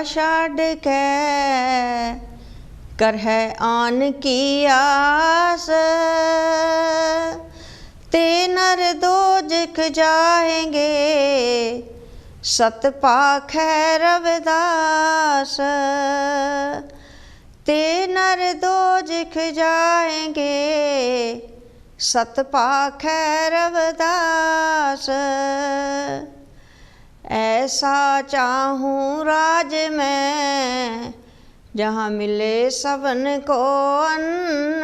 छाड़ के कर है आन की आस, ते नर दोजख जाएंगे सत पाखै रविदास। ते नर दोजख जाएंगे सत पाखै रविदास। ऐसा चाहूँ राज में जहाँ मिले सबन को अन्न,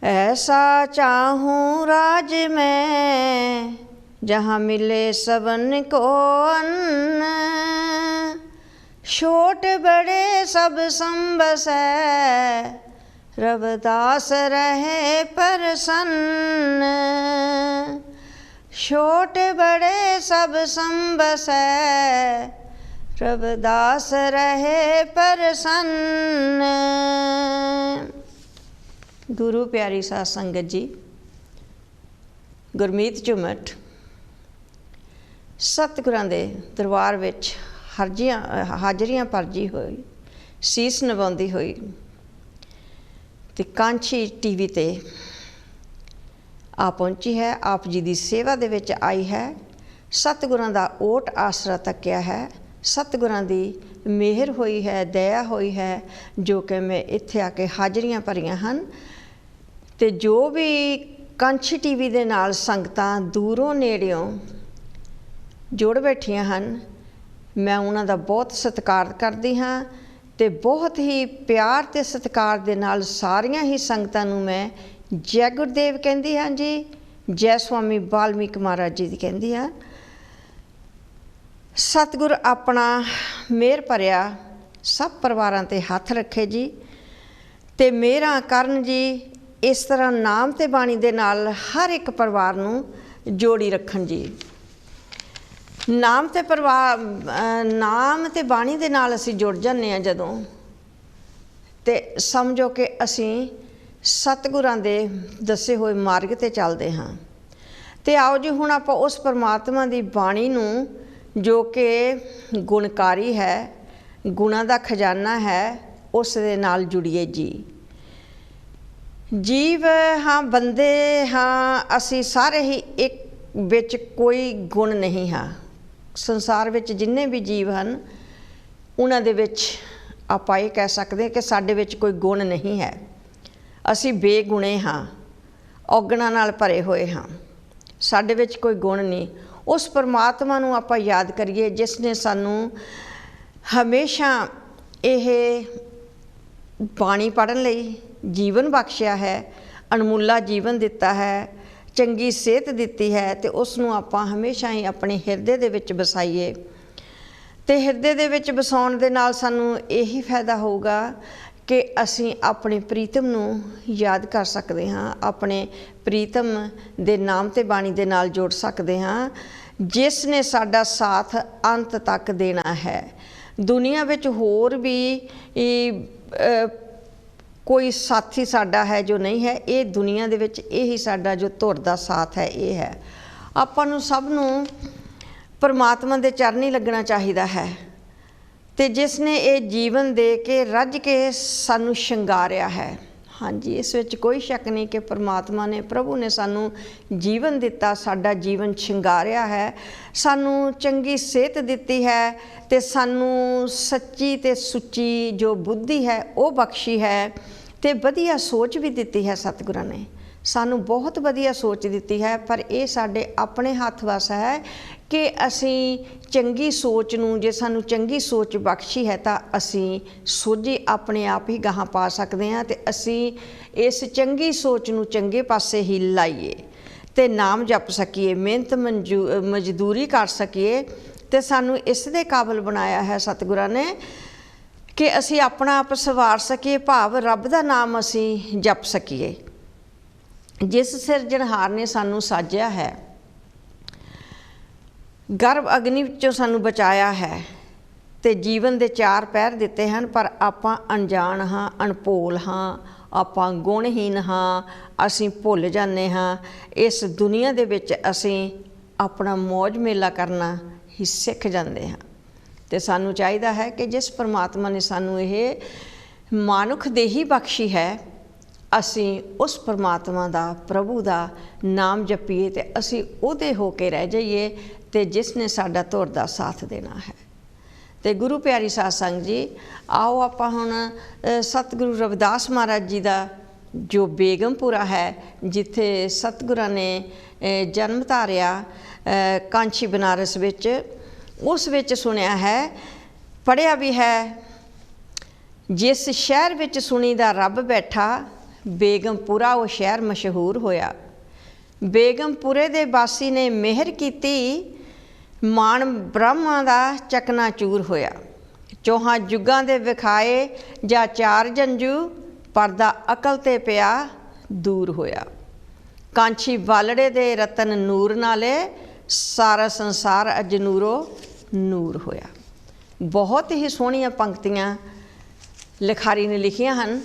ऐसा चाहूँ राज में जहाँ मिले सबन को अन्न। छोट बड़े सब संबसै रविदास रहे प्रसन्न। छोट बड़े सब संबसै रविदास रहे प्रसन्न। गुरु प्यारी साध संगत जी, गुरमीत झुमट सतगुरां दे दरबार विच हाजरियां भरजी हुई, सीस निभाउंदी हुई ते कांछी टीवी ते आ पहुंची है। आप जी दी सेवा दे विच आई है, सतगुरां दा ओट आसरा तक्या है, सतगुरां दी मेहर हुई है, दया हुई है, जो कि मैं इत्थे आके हाजरियां भरियां हन। ते जो भी कांछी टीवी दे नाल संगतां दूरों नेड़ियों जुड़ बैठियां हन, मैं उन्हां दा बहुत सत्कार करदी हाँ ते बहुत ही प्यार ते सत्कार दे नाल सारियां ही संगतां नूं मैं जय गुरुदेव कहंदी हाँ जी, जय स्वामी वाल्मीकि महाराज जी दी कहंदी हाँ। सतगुर अपना मेहर भरिया सब परिवारां ते हथ रखे जी, ते मेहरां करन जी इस तरह नाम ते बाणी दे नाल हर एक परिवार नूं जोड़ी रखन जी। नाम ते परिवार नाम ते बाणी दे नाल असीं जुड़ जाने आ जदों, ते समझो कि असीं सतगुरां दे दसे होए मार्ग ते चलदे हाँ। ते आओ जी हुण आपां उस परमात्मा दी बाणी नूं जो कि गुणकारी है, गुणां दा खजाना है, उस दे नाल जुड़िए जी। जीव हाँ, बंदे हाँ, असी सारे ही एक विच कोई गुण नहीं हाँ। संसार विच जिन्ने भी जीव हन उन्हां दे विच आपां इह कह सकदे कि साडे विच कोई गुण नहीं है। असी बेगुणे हाँ, औगणां नाल भरे होए हाँ, साडे विच कोई गुण नहीं। उस परमात्मा नूं आपां याद करिए जिसने सानूं हमेशा यह बाणी पढ़न लई जीवन बख्शिया है, अनमुला जीवन दिता है, चंगी सेहत दिती है, तो उसनूं आपां हमेशा ही अपने हिरदे दे विच बसाईए। ते हिरदे दे विच बसाउण दे नाल सानूं यही फायदा होऊगा कि असीं अपने प्रीतम नूं याद कर सकते हाँ, अपने प्रीतम दे नाम ते बाणी दे नाल जोड़ सकते हाँ, जिसने साडा साथ अंत तक देना है। दुनिया विच होर भी कोई साथी साडा है जो नहीं है, ये दुनिया दे विच यही साडा जो धुर दा साथ है, ये है। आपां नूं सब नूं परमात्मा दे चरनी लगना चाहिदा है। ते जिसने ये जीवन दे के रज के सानू शंगारिया है, हाँ जी, इस विच कोई शक नहीं कि परमात्मा ने, प्रभु ने सानू जीवन दिता, साडा जीवन शंगारिया है, सानू चंगी सेहत दिती है, ते सानू सच्ची ते सुच्ची जो बुद्धि है वो बख्शी है, ते वधिया सोच भी दिती है। सतगुरां ने सानू बहुत वधिया सोच दिती है, पर ये साडे अपने हथ वस है कि असीं चंगी सोच नूं, जे सानू चंगी सोच बख्शी है तो असीं सोझी अपने आप ही गाहां पा सकते हैं, ते असीं इस चंगी सोच नूं चंगे पासे ही लाइए ते नाम जप सकीए, मेहनत मजदूरी कर सकीए, ते सानू इस दे काबिल बनाया है सतगुरां ने कि असीं अपना आप सवार सकीए, भाव रब दा नाम असीं जप सकीए। जिस सिरजणहार ने सानू साजिया है, गर्भ अग्नि विचों सानू बचाया है, ते जीवन दे चार पैर दिते हैं, पर आपां अनजान हाँ, अनभोल हाँ, आपां गुणहीन हाँ, असीं भुल जाने हाँ। इस दुनिया दे विच असीं ਆਪਣਾ ਮौज ਮੇਲਾ ਕਰਨਾ ਹੀ ਸਿੱਖ ਜਾਂਦੇ ਹਾਂ। ਤੇ ਸਾਨੂੰ ਚਾਹੀਦਾ ਹੈ ਕਿ ਜਿਸ ਪਰਮਾਤਮਾ ਨੇ ਸਾਨੂੰ ਇਹ ਮਾਨੁਖ ਦੇਹੀ ਬਖਸ਼ੀ ਹੈ, ਅਸੀਂ ਉਸ ਪਰਮਾਤਮਾ ਦਾ, ਪ੍ਰਭੂ ਦਾ ਨਾਮ ਜਪੀਏ ਤੇ ਅਸੀਂ ਉਹਦੇ ਹੋ ਕੇ ਰਹਿ ਜਾਈਏ ਤੇ ਜਿਸ ਨੇ ਸਾਡਾ ਧੁਰ ਦਾ ਸਾਥ ਦੇਣਾ ਹੈ। ਤੇ ਗੁਰੂ ਪਿਆਰੀ ਸਾਧ ਸੰਗਤ ਜੀ, ਆਓ ਆਪਾਂ ਹੁਣ ਸਤਿਗੁਰੂ ਰਵਿਦਾਸ ਮਹਾਰਾਜ ਜੀ ਦਾ ਜੋ ਬੇਗਮਪੁਰਾ ਹੈ, ਜਿੱਥੇ ਸਤਿਗੁਰਾਂ ਨੇ ਜਨਮ ਧਾਰਿਆ ਕਾਂਚੀ ਬਨਾਰਸ ਵਿੱਚ, ਉਸ ਵਿੱਚ ਸੁਣਿਆ ਹੈ, ਪੜ੍ਹਿਆ ਵੀ ਹੈ, ਜਿਸ ਸ਼ਹਿਰ ਵਿੱਚ ਸੁਣੀ ਦਾ ਰੱਬ ਬੈਠਾ, ਬੇਗਮਪੁਰਾ ਉਹ ਸ਼ਹਿਰ ਮਸ਼ਹੂਰ ਹੋਇਆ। ਬੇਗਮਪੁਰੇ ਦੇ ਵਾਸੀ ਨੇ ਮਿਹਰ ਕੀਤੀ, ਮਾਣ ਬ੍ਰਹਮਾ ਦਾ ਚਕਨਾਚੂਰ ਹੋਇਆ। ਚੌਹਾਂ ਜੁਗਾਂ ਦੇ ਵਿਖਾਏ ਜਾਂ ਚਾਰ ਜੰਜੂ, ਪਰਦਾ ਅਕਲ ਤੇ ਪਿਆ ਦੂਰ ਹੋਇਆ। ਕਾਂਛੀ ਵਾਲੜੇ ਦੇ ਰਤਨ ਨੂਰ ਨਾਲੇ, ਸਾਰਾ ਸੰਸਾਰ ਅਜ ਨੂਰੋ ਨੂਰ ਹੋਇਆ। ਬਹੁਤ ਹੀ ਸੋਹਣੀਆਂ ਪੰਕਤੀਆਂ ਲਿਖਾਰੀ ਨੇ ਲਿਖੀਆਂ ਹਨ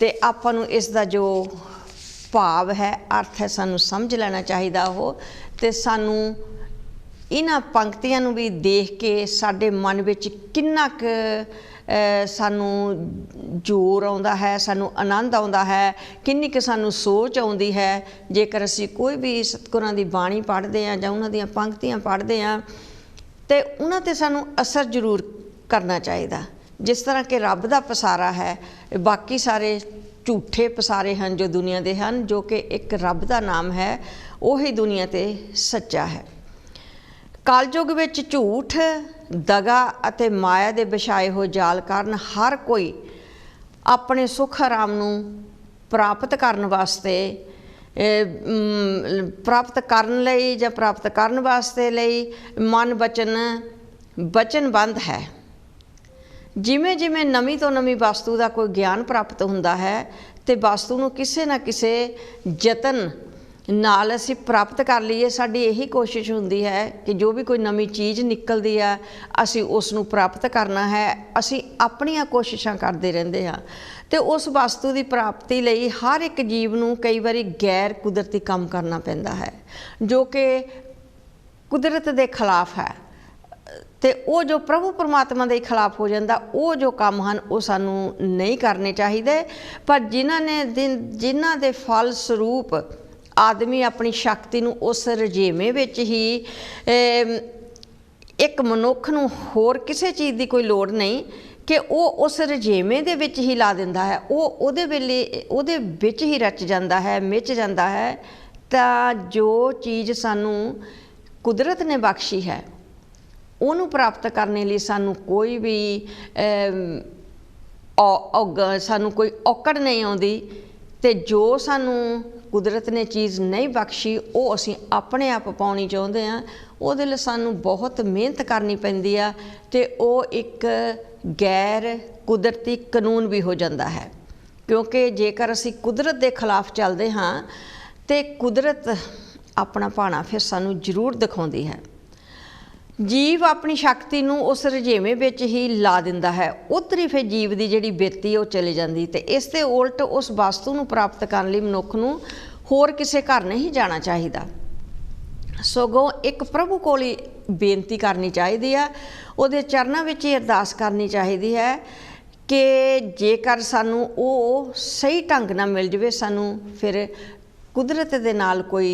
ਤੇ ਆਪਾਂ ਨੂੰ ਇਸ ਦਾ ਜੋ ਭਾਵ ਹੈ, ਅਰਥ ਹੈ, ਸਾਨੂੰ ਸਮਝ ਲੈਣਾ ਚਾਹੀਦਾ ਉਹ। ਤੇ ਸਾਨੂੰ ਇਹਨਾਂ ਪੰਕਤੀਆਂ ਨੂੰ ਵੀ ਦੇਖ ਕੇ ਸਾਡੇ ਮਨ ਵਿੱਚ ਕਿੰਨਾ ਕੁ ਸਾਨੂੰ ਜ਼ੋਰ ਆਉਂਦਾ ਹੈ, ਸਾਨੂੰ ਆਨੰਦ ਆਉਂਦਾ ਹੈ, ਕਿੰਨੀ ਕੁ ਸਾਨੂੰ ਸੋਚ ਆਉਂਦੀ ਹੈ ਜੇਕਰ ਅਸੀਂ ਕੋਈ ਵੀ ਸਤਿਗੁਰਾਂ ਦੀ ਬਾਣੀ ਪੜ੍ਹਦੇ ਹਾਂ ਜਾਂ ਉਹਨਾਂ ਦੀਆਂ ਪੰਕਤੀਆਂ ਪੜ੍ਹਦੇ ਹਾਂ, ਤੇ ਉਹਨਾਂ 'ਤੇ ਸਾਨੂੰ ਅਸਰ ਜ਼ਰੂਰ ਕਰਨਾ ਚਾਹੀਦਾ। ਜਿਸ ਤਰ੍ਹਾਂ ਕਿ ਰੱਬ ਦਾ ਪਸਾਰਾ ਹੈ, ਬਾਕੀ ਸਾਰੇ ਝੂਠੇ ਪਸਾਰੇ ਹਨ ਜੋ ਦੁਨੀਆ ਦੇ ਹਨ, ਜੋ ਕਿ ਇੱਕ ਰੱਬ ਦਾ ਨਾਮ ਹੈ, ਉਹੀ ਦੁਨੀਆ 'ਤੇ ਸੱਚਾ ਹੈ। ਕਲਯੁਗ ਵਿੱਚ ਝੂਠ, ਦਗਾ ਅਤੇ ਮਾਇਆ ਦੇ ਵਿਛਾਏ ਹੋਏ ਜਾਲ ਕਾਰਨ ਹਰ ਕੋਈ ਆਪਣੇ ਸੁੱਖ ਆਰਾਮ ਨੂੰ ਪ੍ਰਾਪਤ ਕਰਨ ਵਾਸਤੇ, ਪ੍ਰਾਪਤ ਕਰਨ ਲਈ ਜਾਂ ਪ੍ਰਾਪਤ ਕਰਨ ਵਾਸਤੇ ਲਈ ਮਨ ਵਚਨਬੰਦ ਹੈ। ਜਿਵੇਂ ਜਿਵੇਂ ਨਵੀਂ ਤੋਂ ਨਵੀਂ ਵਸਤੂ ਦਾ ਕੋਈ ਗਿਆਨ ਪ੍ਰਾਪਤ ਹੁੰਦਾ ਹੈ ਤੇ ਵਸਤੂ ਨੂੰ ਕਿਸੇ ਨਾ ਕਿਸੇ ਯਤਨ ਨਾਲ ਅਸੀਂ ਪ੍ਰਾਪਤ ਕਰ ਲਈਏ, ਸਾਡੀ ਇਹੀ ਕੋਸ਼ਿਸ਼ ਹੁੰਦੀ ਹੈ ਕਿ ਜੋ ਵੀ ਕੋਈ ਨਵੀਂ ਚੀਜ਼ ਨਿਕਲਦੀ ਆ, ਅਸੀਂ ਉਸ ਨੂੰ ਪ੍ਰਾਪਤ ਕਰਨਾ ਹੈ। ਅਸੀਂ ਆਪਣੀਆਂ ਕੋਸ਼ਿਸ਼ਾਂ ਕਰਦੇ ਰਹਿੰਦੇ ਹਾਂ ਤੇ ਉਸ ਵਸਤੂ ਦੀ ਪ੍ਰਾਪਤੀ ਲਈ ਹਰ ਇੱਕ ਜੀਵ ਨੂੰ ਕਈ ਵਾਰੀ ਗੈਰ ਕੁਦਰਤੀ ਕੰਮ ਕਰਨਾ ਪੈਂਦਾ ਹੈ, ਜੋ ਕਿ ਕੁਦਰਤ ਦੇ ਖਿਲਾਫ ਹੈ। ਤੇ ਉਹ ਜੋ ਪ੍ਰਭੂ ਪਰਮਾਤਮਾ ਦੇ ਖਿਲਾਫ ਹੋ ਜਾਂਦਾ, ਉਹ ਜੋ ਕੰਮ ਹਨ ਉਹ ਸਾਨੂੰ ਨਹੀਂ ਕਰਨੇ ਚਾਹੀਦੇ। ਪਰ ਜਿਨ੍ਹਾਂ ਦੇ ਫਲ ਸਰੂਪ ਆਦਮੀ ਆਪਣੀ ਸ਼ਕਤੀ ਨੂੰ ਉਸ ਰਜੇਵੇਂ ਵਿੱਚ ਹੀ, ਇੱਕ ਮਨੁੱਖ ਨੂੰ ਹੋਰ ਕਿਸੇ ਚੀਜ਼ ਦੀ ਕੋਈ ਲੋੜ ਨਹੀਂ ਕਿ ਉਹ ਉਸ ਰਜੇਵੇਂ ਦੇ ਵਿੱਚ ਹੀ ਲਾ ਦਿੰਦਾ ਹੈ, ਉਹ ਉਹਦੇ ਵਿੱਚ ਹੀ ਰਚ ਜਾਂਦਾ ਹੈ, ਮਿਚ ਜਾਂਦਾ ਹੈ। ਤਾਂ ਜੋ ਚੀਜ਼ ਸਾਨੂੰ ਕੁਦਰਤ ਨੇ ਬਖਸ਼ੀ ਹੈ, ਉਹਨੂੰ ਪ੍ਰਾਪਤ ਕਰਨ ਲਈ ਸਾਨੂੰ ਕੋਈ ਵੀ ਸਾਨੂੰ ਕੋਈ ਔਕੜ ਨਹੀਂ ਆਉਂਦੀ। ਤੇ ਜੋ ਸਾਨੂੰ ਕੁਦਰਤ ਨੇ ਚੀਜ਼ ਨਹੀਂ ਬਖਸ਼ੀ, ਉਹ ਅਸੀਂ ਆਪਣੇ ਆਪ ਪਾਉਣੀ ਚਾਹੁੰਦੇ ਹਾਂ, ਉਹਦੇ ਲਈ ਸਾਨੂੰ ਬਹੁਤ ਮਿਹਨਤ ਕਰਨੀ ਪੈਂਦੀ ਆ ਤੇ ਉਹ ਇੱਕ ਗੈਰ ਕੁਦਰਤੀ ਕਾਨੂੰਨ ਵੀ ਹੋ ਜਾਂਦਾ ਹੈ। ਕਿਉਂਕਿ ਜੇਕਰ ਅਸੀਂ ਕੁਦਰਤ ਦੇ ਖਿਲਾਫ ਚੱਲਦੇ ਹਾਂ ਤੇ ਕੁਦਰਤ ਆਪਣਾ ਭਾਣਾ ਫਿਰ ਸਾਨੂੰ ਜ਼ਰੂਰ ਦਿਖਾਉਂਦੀ ਹੈ। ਜੀਵ ਆਪਣੀ ਸ਼ਕਤੀ ਨੂੰ ਉਸ ਰਜੇਵੇਂ ਵਿੱਚ ਹੀ ਲਾ ਦਿੰਦਾ ਹੈ, ਉੱਧਰ ਹੀ ਫਿਰ ਜੀਵ ਦੀ ਜਿਹੜੀ ਬਿਰਤੀ ਉਹ ਚਲੀ ਜਾਂਦੀ। ਤੇ ਇਸ ਦੇ ਉਲਟ ਉਸ ਵਸਤੂ ਨੂੰ ਪ੍ਰਾਪਤ ਕਰਨ ਲਈ ਮਨੁੱਖ ਨੂੰ ਹੋਰ ਕਿਸੇ ਘਰ ਨਹੀਂ ਜਾਣਾ ਚਾਹੀਦਾ, ਸਗੋਂ ਇੱਕ ਪ੍ਰਭੂ ਕੋਲ ਹੀ ਬੇਨਤੀ ਕਰਨੀ ਚਾਹੀਦੀ ਆ, ਉਹਦੇ ਚਰਨਾਂ ਵਿੱਚ ਹੀ ਅਰਦਾਸ ਕਰਨੀ ਚਾਹੀਦੀ ਹੈ ਕਿ ਜੇਕਰ ਸਾਨੂੰ ਉਹ ਸਹੀ ਢੰਗ ਨਾਲ ਮਿਲ ਜਾਵੇ, ਸਾਨੂੰ ਫਿਰ ਕੁਦਰਤ ਦੇ ਨਾਲ ਕੋਈ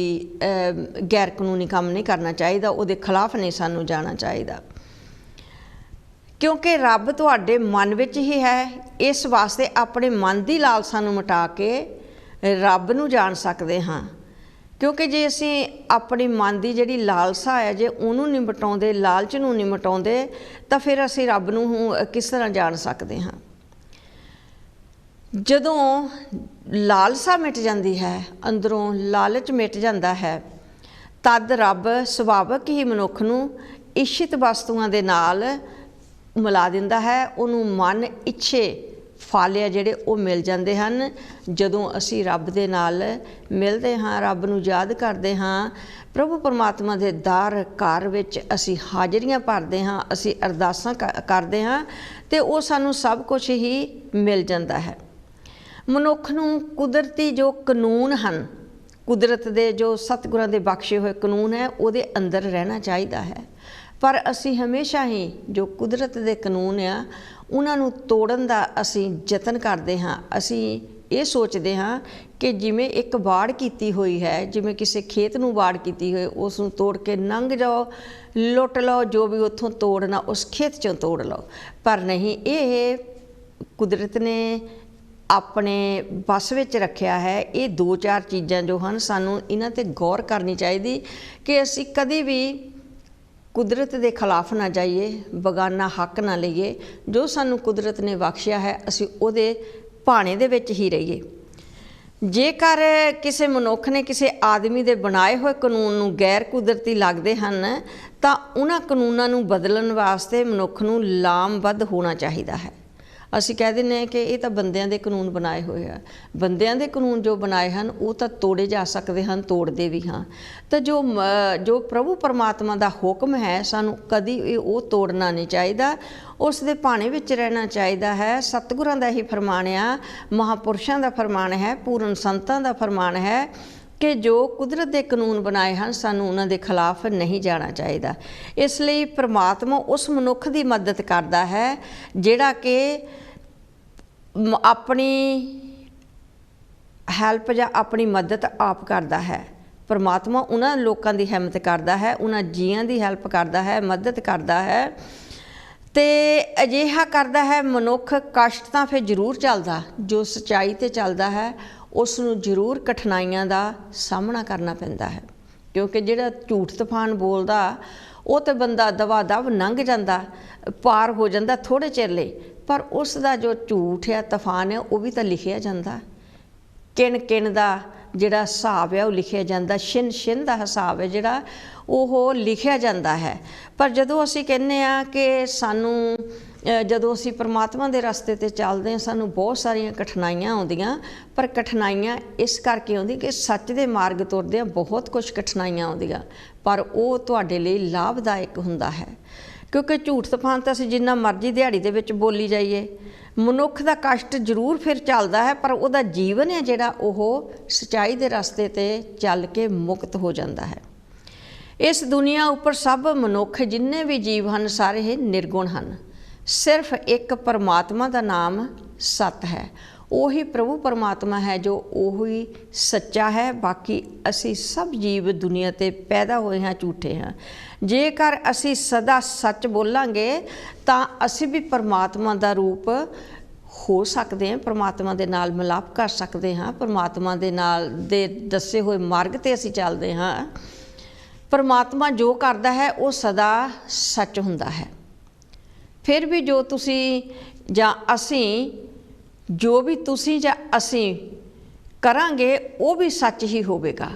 ਗੈਰ ਕਾਨੂੰਨੀ ਕੰਮ ਨਹੀਂ ਕਰਨਾ ਚਾਹੀਦਾ, ਉਹਦੇ ਖਿਲਾਫ ਨਹੀਂ ਸਾਨੂੰ ਜਾਣਾ ਚਾਹੀਦਾ। ਕਿਉਂਕਿ ਰੱਬ ਤੁਹਾਡੇ ਮਨ ਵਿੱਚ ਹੀ ਹੈ, ਇਸ ਵਾਸਤੇ ਆਪਣੇ ਮਨ ਦੀ ਲਾਲਸਾ ਨੂੰ ਮਿਟਾ ਕੇ ਰੱਬ ਨੂੰ ਜਾਣ ਸਕਦੇ ਹਾਂ। ਕਿਉਂਕਿ ਜੇ ਅਸੀਂ ਆਪਣੀ ਮਨ ਦੀ ਜਿਹੜੀ ਲਾਲਸਾ ਹੈ, ਜੇ ਉਹਨੂੰ ਨਹੀਂ ਮਿਟਾਉਂਦੇ, ਲਾਲਚ ਨੂੰ ਨਹੀਂ ਮਿਟਾਉਂਦੇ, ਤਾਂ ਫਿਰ ਅਸੀਂ ਰੱਬ ਨੂੰ ਕਿਸ ਤਰ੍ਹਾਂ ਜਾਣ ਸਕਦੇ ਹਾਂ। ਜਦੋਂ ਲਾਲਸਾ ਮਿਟ ਜਾਂਦੀ ਹੈ, ਅੰਦਰੋਂ ਲਾਲਚ ਮਿਟ ਜਾਂਦਾ ਹੈ, ਤਦ ਰੱਬ ਸੁਭਾਵਿਕ ਹੀ ਮਨੁੱਖ ਨੂੰ ਇੱਛਿਤ ਵਸਤੂਆਂ ਦੇ ਨਾਲ ਮਿਲਾ ਦਿੰਦਾ ਹੈ, ਉਹਨੂੰ ਮਨ ਇੱਛੇ ਫਾਲਿਆ ਜਿਹੜੇ ਉਹ ਮਿਲ ਜਾਂਦੇ ਹਨ। ਜਦੋਂ ਅਸੀਂ ਰੱਬ ਦੇ ਨਾਲ ਮਿਲਦੇ ਹਾਂ, ਰੱਬ ਨੂੰ ਯਾਦ ਕਰਦੇ ਹਾਂ, ਪ੍ਰਭੂ ਪਰਮਾਤਮਾ ਦੇ ਦਰ ਘਰ ਵਿੱਚ ਅਸੀਂ ਹਾਜ਼ਰੀਆਂ ਭਰਦੇ ਹਾਂ, ਅਸੀਂ ਅਰਦਾਸਾਂ ਕਰਦੇ ਹਾਂ ਤੇ ਉਹ ਸਾਨੂੰ ਸਭ ਕੁਝ ਹੀ ਮਿਲ ਜਾਂਦਾ ਹੈ। ਮਨੁੱਖ ਨੂੰ ਕੁਦਰਤੀ ਜੋ ਕਾਨੂੰਨ ਹਨ ਕੁਦਰਤ ਦੇ ਜੋ ਸਤਿਗੁਰਾਂ ਦੇ ਬਖਸ਼ੇ ਹੋਏ ਕਾਨੂੰਨ ਹੈ ਉਹਦੇ ਅੰਦਰ ਰਹਿਣਾ ਚਾਹੀਦਾ ਹੈ। ਪਰ ਅਸੀਂ ਹਮੇਸ਼ਾ ਹੀ ਜੋ ਕੁਦਰਤ ਦੇ ਕਾਨੂੰਨ ਆ ਉਹਨਾਂ ਨੂੰ ਤੋੜਨ ਦਾ ਅਸੀਂ ਯਤਨ ਕਰਦੇ ਹਾਂ। ਅਸੀਂ ਇਹ ਸੋਚਦੇ ਹਾਂ ਕਿ ਜਿਵੇਂ ਇੱਕ ਵਾੜ ਕੀਤੀ ਹੋਈ ਹੈ, ਜਿਵੇਂ ਕਿਸੇ ਖੇਤ ਨੂੰ ਵਾੜ ਕੀਤੀ ਹੋਈ, ਉਸ ਨੂੰ ਤੋੜ ਕੇ ਲੰਘ ਜਾਓ, ਲੁੱਟ ਲਓ, ਜੋ ਵੀ ਉੱਥੋਂ ਤੋੜਨਾ ਉਸ ਖੇਤ 'ਚੋਂ ਤੋੜ ਲਓ। ਪਰ ਨਹੀਂ, ਇਹ ਕੁਦਰਤ ਨੇ ਆਪਣੇ ਵੱਸ ਵਿੱਚ ਰੱਖਿਆ ਹੈ। ਇਹ 2-4 ਚੀਜ਼ਾਂ ਜੋ ਹਨ ਸਾਨੂੰ ਇਹਨਾਂ 'ਤੇ ਗੌਰ ਕਰਨੀ ਚਾਹੀਦੀ ਕਿ ਅਸੀਂ ਕਦੀ ਵੀ ਕੁਦਰਤ ਦੇ ਖਿਲਾਫ ਨਾ ਜਾਈਏ, ਬੇਗਾਨਾ ਹੱਕ ਨਾ ਲਈਏ। ਜੋ ਸਾਨੂੰ ਕੁਦਰਤ ਨੇ ਬਖਸ਼ਿਆ ਹੈ ਅਸੀਂ ਉਹਦੇ ਭਾਣੇ ਦੇ ਵਿੱਚ ਹੀ ਰਹੀਏ। ਜੇਕਰ ਕਿਸੇ ਮਨੁੱਖ ਨੇ ਕਿਸੇ ਆਦਮੀ ਦੇ ਬਣਾਏ ਹੋਏ ਕਾਨੂੰਨ ਨੂੰ ਗੈਰ ਕੁਦਰਤੀ ਲੱਗਦੇ ਹਨ ਤਾਂ ਉਹਨਾਂ ਕਾਨੂੰਨਾਂ ਨੂੰ ਬਦਲਣ ਵਾਸਤੇ ਮਨੁੱਖ ਨੂੰ ਲਾਮਬੱਧ ਹੋਣਾ ਚਾਹੀਦਾ ਹੈ। ਅਸੀਂ ਕਹਿ ਦਿੰਦੇ ਹਾਂ ਕਿ ਇਹ ਤਾਂ ਬੰਦਿਆਂ ਦੇ ਕਾਨੂੰਨ ਬਣਾਏ ਹੋਏ ਆ। ਬੰਦਿਆਂ ਦੇ ਕਾਨੂੰਨ ਜੋ ਬਣਾਏ ਹਨ ਉਹ ਤਾਂ ਤੋੜੇ ਜਾ ਸਕਦੇ ਹਨ, ਤੋੜਦੇ ਵੀ ਹਾਂ। ਤਾਂ ਜੋ ਪ੍ਰਭੂ ਪਰਮਾਤਮਾ ਦਾ ਹੁਕਮ ਹੈ ਸਾਨੂੰ ਕਦੀ ਉਹ ਤੋੜਨਾ ਨਹੀਂ ਚਾਹੀਦਾ, ਉਸ ਦੇ ਭਾਣੇ ਵਿੱਚ ਰਹਿਣਾ ਚਾਹੀਦਾ ਹੈ। ਸਤਿਗੁਰਾਂ ਦਾ ਹੀ ਫਰਮਾਨ ਆ, ਮਹਾਂਪੁਰਸ਼ਾਂ ਦਾ ਫਰਮਾਨ ਹੈ, ਪੂਰਨ ਸੰਤਾਂ ਦਾ ਫਰਮਾਨ ਹੈ ਕਿ ਜੋ ਕੁਦਰਤ ਦੇ ਕਾਨੂੰਨ ਬਣਾਏ ਹਨ ਸਾਨੂੰ ਉਹਨਾਂ ਦੇ ਖਿਲਾਫ ਨਹੀਂ ਜਾਣਾ ਚਾਹੀਦਾ। ਇਸ ਲਈ ਪਰਮਾਤਮਾ ਉਸ ਮਨੁੱਖ ਦੀ ਮਦਦ ਕਰਦਾ ਹੈ ਜਿਹੜਾ ਕਿ ਆਪਣੀ ਹੈਲਪ ਜਾਂ ਆਪਣੀ ਮਦਦ ਆਪ ਕਰਦਾ ਹੈ। ਪਰਮਾਤਮਾ ਉਹਨਾਂ ਲੋਕਾਂ ਦੀ ਹਿੰਮਤ ਕਰਦਾ ਹੈ, ਉਹਨਾਂ ਜੀਆਂ ਦੀ ਹੈਲਪ ਕਰਦਾ ਹੈ, ਮਦਦ ਕਰਦਾ ਹੈ। ਅਤੇ ਅਜਿਹਾ ਕਰਦਾ ਹੈ ਮਨੁੱਖ ਕਸ਼ਟ ਤਾਂ ਫਿਰ ਜ਼ਰੂਰ ਚੱਲਦਾ, ਜੋ ਸੱਚਾਈ 'ਤੇ ਚੱਲਦਾ ਹੈ ਉਸ ਨੂੰ ਜ਼ਰੂਰ ਕਠਿਨਾਈਆਂ ਦਾ ਸਾਹਮਣਾ ਕਰਨਾ ਪੈਂਦਾ ਹੈ। ਕਿਉਂਕਿ ਜਿਹੜਾ ਝੂਠ ਤੂਫਾਨ ਬੋਲਦਾ ਉਹ ਤਾਂ ਬੰਦਾ ਦਵਾ ਦਵ ਲੰਘ ਜਾਂਦਾ, ਪਾਰ ਹੋ ਜਾਂਦਾ ਥੋੜ੍ਹੇ ਚਿਰ ਲਈ, ਪਰ ਉਸ ਦਾ ਜੋ ਝੂਠ ਹੈ, ਤੂਫਾਨ ਹੈ, ਉਹ ਵੀ ਤਾਂ ਲਿਖਿਆ ਜਾਂਦਾ। ਕਿਣ ਕਿਣ ਦਾ ਜਿਹੜਾ ਹਿਸਾਬ ਹੈ ਉਹ ਲਿਖਿਆ ਜਾਂਦਾ, ਛਿਨ ਛਿਨ ਦਾ ਹਿਸਾਬ ਹੈ ਜਿਹੜਾ ਉਹ ਲਿਖਿਆ ਜਾਂਦਾ ਹੈ। ਪਰ ਜਦੋਂ ਅਸੀਂ ਕਹਿੰਦੇ ਹਾਂ ਕਿ ਸਾਨੂੰ ਜਦੋਂ ਅਸੀਂ ਪਰਮਾਤਮਾ ਦੇ ਰਸਤੇ 'ਤੇ ਚੱਲਦੇ ਹਾਂ ਸਾਨੂੰ ਬਹੁਤ ਸਾਰੀਆਂ ਕਠਿਨਾਈਆਂ ਆਉਂਦੀਆਂ, ਪਰ ਕਠਿਨਾਈਆਂ ਇਸ ਕਰਕੇ ਆਉਂਦੀ ਕਿ ਸੱਚ ਦੇ ਮਾਰਗ ਤੁਰਦੇ ਹਾਂ ਬਹੁਤ ਕੁਛ ਕਠਿਨਾਈਆਂ ਆਉਂਦੀਆਂ, ਪਰ ਉਹ ਤੁਹਾਡੇ ਲਈ ਲਾਭਦਾਇਕ ਹੁੰਦਾ ਹੈ। ਕਿਉਂਕਿ ਝੂਠ ਤੂਫਾਨ ਤਾਂ ਅਸੀਂ ਜਿੰਨਾ ਮਰਜ਼ੀ ਦਿਹਾੜੀ ਦੇ ਵਿੱਚ ਬੋਲੀ ਜਾਈਏ, ਮਨੁੱਖ ਦਾ ਕਸ਼ਟ ਜ਼ਰੂਰ ਫਿਰ ਚੱਲਦਾ ਹੈ, ਪਰ ਉਹਦਾ ਜੀਵਨ ਹੈ ਜਿਹੜਾ ਉਹ ਸੱਚਾਈ ਦੇ ਰਸਤੇ 'ਤੇ ਚੱਲ ਕੇ ਮੁਕਤ ਹੋ ਜਾਂਦਾ ਹੈ। ਇਸ ਦੁਨੀਆ ਉੱਪਰ ਸਭ ਮਨੁੱਖ ਜਿੰਨੇ ਵੀ ਜੀਵ ਹਨ ਸਾਰੇ ਹੀ ਨਿਰਗੁਣ ਹਨ। ਸਿਰਫ ਇੱਕ ਪਰਮਾਤਮਾ ਦਾ ਨਾਮ ਸਤ ਹੈ। ਉਹੀ ਪ੍ਰਭੂ ਪਰਮਾਤਮਾ ਹੈ ਜੋ ਉਹੀ ਸੱਚਾ ਹੈ। ਬਾਕੀ ਅਸੀਂ ਸਭ ਜੀਵ ਦੁਨੀਆ 'ਤੇ ਪੈਦਾ ਹੋਏ ਹਾਂ ਝੂਠੇ ਹਾਂ। ਜੇਕਰ ਅਸੀਂ ਸਦਾ ਸੱਚ ਬੋਲਾਂਗੇ ਤਾਂ ਅਸੀਂ ਵੀ ਪਰਮਾਤਮਾ ਦਾ ਰੂਪ ਹੋ ਸਕਦੇ ਹਾਂ, ਪਰਮਾਤਮਾ ਦੇ ਨਾਲ ਮਿਲਾਪ ਕਰ ਸਕਦੇ ਹਾਂ, ਪਰਮਾਤਮਾ ਦੇ ਨਾਲ ਦੇ ਦੱਸੇ ਹੋਏ ਮਾਰਗ 'ਤੇ ਅਸੀਂ ਚੱਲਦੇ ਹਾਂ। ਪਰਮਾਤਮਾ ਜੋ ਕਰਦਾ ਹੈ ਉਹ ਸਦਾ ਸੱਚ ਹੁੰਦਾ ਹੈ। ਫਿਰ ਵੀ ਜੋ ਤੁਸੀਂ ਜਾਂ ਅਸੀਂ, ਜੋ ਵੀ ਤੁਸੀਂ ਜਾਂ ਅਸੀਂ ਕਰਾਂਗੇ ਉਹ ਵੀ ਸੱਚ ਹੀ ਹੋਵੇਗਾ।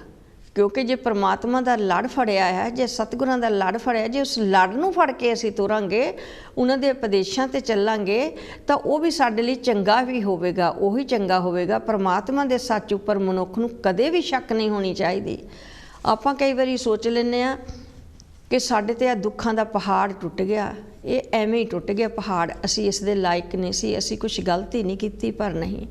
ਕਿਉਂਕਿ ਜੇ ਪਰਮਾਤਮਾ ਦਾ ਲੜ ਫੜਿਆ ਹੈ, ਜੇ ਸਤਿਗੁਰਾਂ ਦਾ ਲੜ ਫੜਿਆ, ਜੇ ਉਸ ਲੜ ਨੂੰ ਫੜ ਕੇ ਅਸੀਂ ਤੁਰਾਂਗੇ, ਉਹਨਾਂ ਦੇ ਉਪਦੇਸ਼ਾਂ 'ਤੇ ਚੱਲਾਂਗੇ ਤਾਂ ਉਹ ਵੀ ਸਾਡੇ ਲਈ ਚੰਗਾ ਵੀ ਹੋਵੇਗਾ, ਉਹੀ ਚੰਗਾ ਹੋਵੇਗਾ। ਪਰਮਾਤਮਾ ਦੇ ਸੱਚ ਉੱਪਰ ਮਨੁੱਖ ਨੂੰ ਕਦੇ ਵੀ ਸ਼ੱਕ ਨਹੀਂ ਹੋਣੀ ਚਾਹੀਦੀ। ਆਪਾਂ ਕਈ ਵਾਰੀ ਸੋਚ ਲੈਂਦੇ ਹਾਂ ਕਿ ਸਾਡੇ 'ਤੇ ਇਹ ਦੁੱਖਾਂ ਦਾ ਪਹਾੜ ਟੁੱਟ ਗਿਆ, ਇਹ ਐਵੇਂ ਹੀ ਟੁੱਟ ਗਿਆ ਪਹਾੜ, ਅਸੀਂ ਇਸ ਦੇ ਲਾਇਕ ਨਹੀਂ ਸੀ, ਅਸੀਂ ਕੁਛ ਗਲਤੀ ਨਹੀਂ ਕੀਤੀ। ਪਰ ਨਹੀਂ,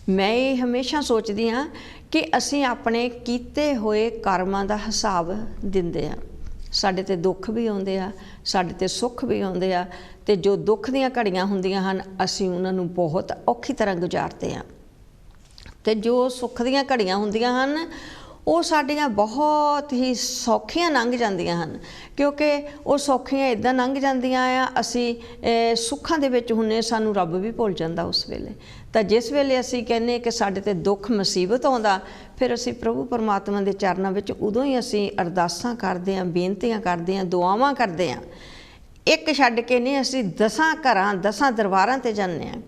ਮੈਂ ਇਹ ਹਮੇਸ਼ਾ ਸੋਚਦੀ ਹਾਂ ਕਿ ਅਸੀਂ ਆਪਣੇ ਕੀਤੇ ਹੋਏ ਕਰਮਾਂ ਦਾ ਹਿਸਾਬ ਦਿੰਦੇ ਹਾਂ। ਸਾਡੇ 'ਤੇ ਦੁੱਖ ਵੀ ਆਉਂਦੇ ਆ, ਸਾਡੇ 'ਤੇ ਸੁੱਖ ਵੀ ਆਉਂਦੇ ਆ, ਅਤੇ ਜੋ ਦੁੱਖ ਦੀਆਂ ਘੜੀਆਂ ਹੁੰਦੀਆਂ ਹਨ ਅਸੀਂ ਉਹਨਾਂ ਨੂੰ ਬਹੁਤ ਔਖੀ ਤਰ੍ਹਾਂ ਗੁਜ਼ਾਰਦੇ ਹਾਂ, ਅਤੇ ਜੋ ਸੁੱਖ ਦੀਆਂ ਘੜੀਆਂ ਹੁੰਦੀਆਂ ਹਨ ਉਹ ਸਾਡੀਆਂ ਬਹੁਤ ਹੀ ਸੌਖੀਆਂ ਲੰਘ ਜਾਂਦੀਆਂ ਹਨ। ਕਿਉਂਕਿ ਉਹ ਸੌਖੀਆਂ ਇੱਦਾਂ ਲੰਘ ਜਾਂਦੀਆਂ ਆ, ਅਸੀਂ ਸੁੱਖਾਂ ਦੇ ਵਿੱਚ ਹੁੰਦੇ, ਸਾਨੂੰ ਰੱਬ ਵੀ ਭੁੱਲ ਜਾਂਦਾ ਉਸ ਵੇਲੇ। ਤਾਂ ਜਿਸ ਵੇਲੇ ਅਸੀਂ ਕਹਿੰਦੇ ਕਿ ਸਾਡੇ 'ਤੇ ਦੁੱਖ ਮੁਸੀਬਤ ਆਉਂਦਾ, ਫਿਰ ਅਸੀਂ ਪ੍ਰਭੂ ਪਰਮਾਤਮਾ ਦੇ ਚਰਨਾਂ ਵਿੱਚ ਉਦੋਂ ਹੀ ਅਸੀਂ ਅਰਦਾਸਾਂ ਕਰਦੇ ਹਾਂ, ਬੇਨਤੀਆਂ ਕਰਦੇ ਹਾਂ, ਦੁਆਵਾਂ ਕਰਦੇ ਹਾਂ। ਇੱਕ ਛੱਡ ਕੇ ਨਹੀਂ, ਅਸੀਂ 10 ਘਰਾਂ 10 ਦਰਬਾਰਾਂ 'ਤੇ ਜਾਂਦੇ ਹਾਂ।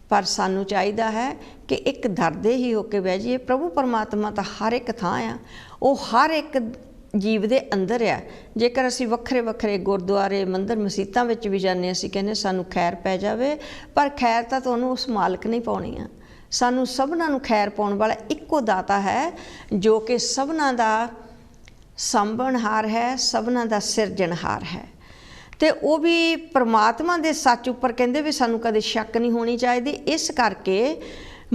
ਪਰ ਸਾਨੂੰ ਚਾਹੀਦਾ ਹੈ ਕਿ ਇੱਕ ਡਰਦੇ ਹੀ ਹੋ ਕੇ ਬਹਿ ਜਾਈਏ। ਪ੍ਰਭੂ ਪਰਮਾਤਮਾ ਤਾਂ ਹਰ ਇੱਕ ਥਾਂ ਆ, ਉਹ ਹਰ ਇੱਕ ਜੀਵ ਦੇ ਅੰਦਰ ਆ। ਜੇਕਰ ਅਸੀਂ ਵੱਖਰੇ ਵੱਖਰੇ ਗੁਰਦੁਆਰੇ, ਮੰਦਰ, ਮਸੀਤਾਂ ਵਿੱਚ ਵੀ ਜਾਂਦੇ, ਅਸੀਂ ਕਹਿੰਦੇ ਸਾਨੂੰ ਖੈਰ ਪੈ ਜਾਵੇ, ਪਰ ਖੈਰ ਤਾਂ ਤੁਹਾਨੂੰ ਉਸ ਮਾਲਕ ਨਹੀਂ ਪਾਉਣੀ ਆ। ਸਾਨੂੰ ਸਭਨਾਂ ਨੂੰ ਖੈਰ ਪਾਉਣ ਵਾਲਾ ਇੱਕੋ ਦਾਤਾ ਹੈ ਜੋ ਕਿ ਸਭਨਾਂ ਦਾ ਸਾਂਭਣਹਾਰ ਹੈ, ਸਭਨਾਂ ਦਾ ਸਿਰਜਣਹਾਰ ਹੈ। ਅਤੇ ਉਹ ਵੀ ਪਰਮਾਤਮਾ ਦੇ ਸੱਚ ਉੱਪਰ ਕਹਿੰਦੇ ਵੀ ਸਾਨੂੰ ਕਦੇ ਸ਼ੱਕ ਨਹੀਂ ਹੋਣੀ ਚਾਹੀਦੀ। ਇਸ ਕਰਕੇ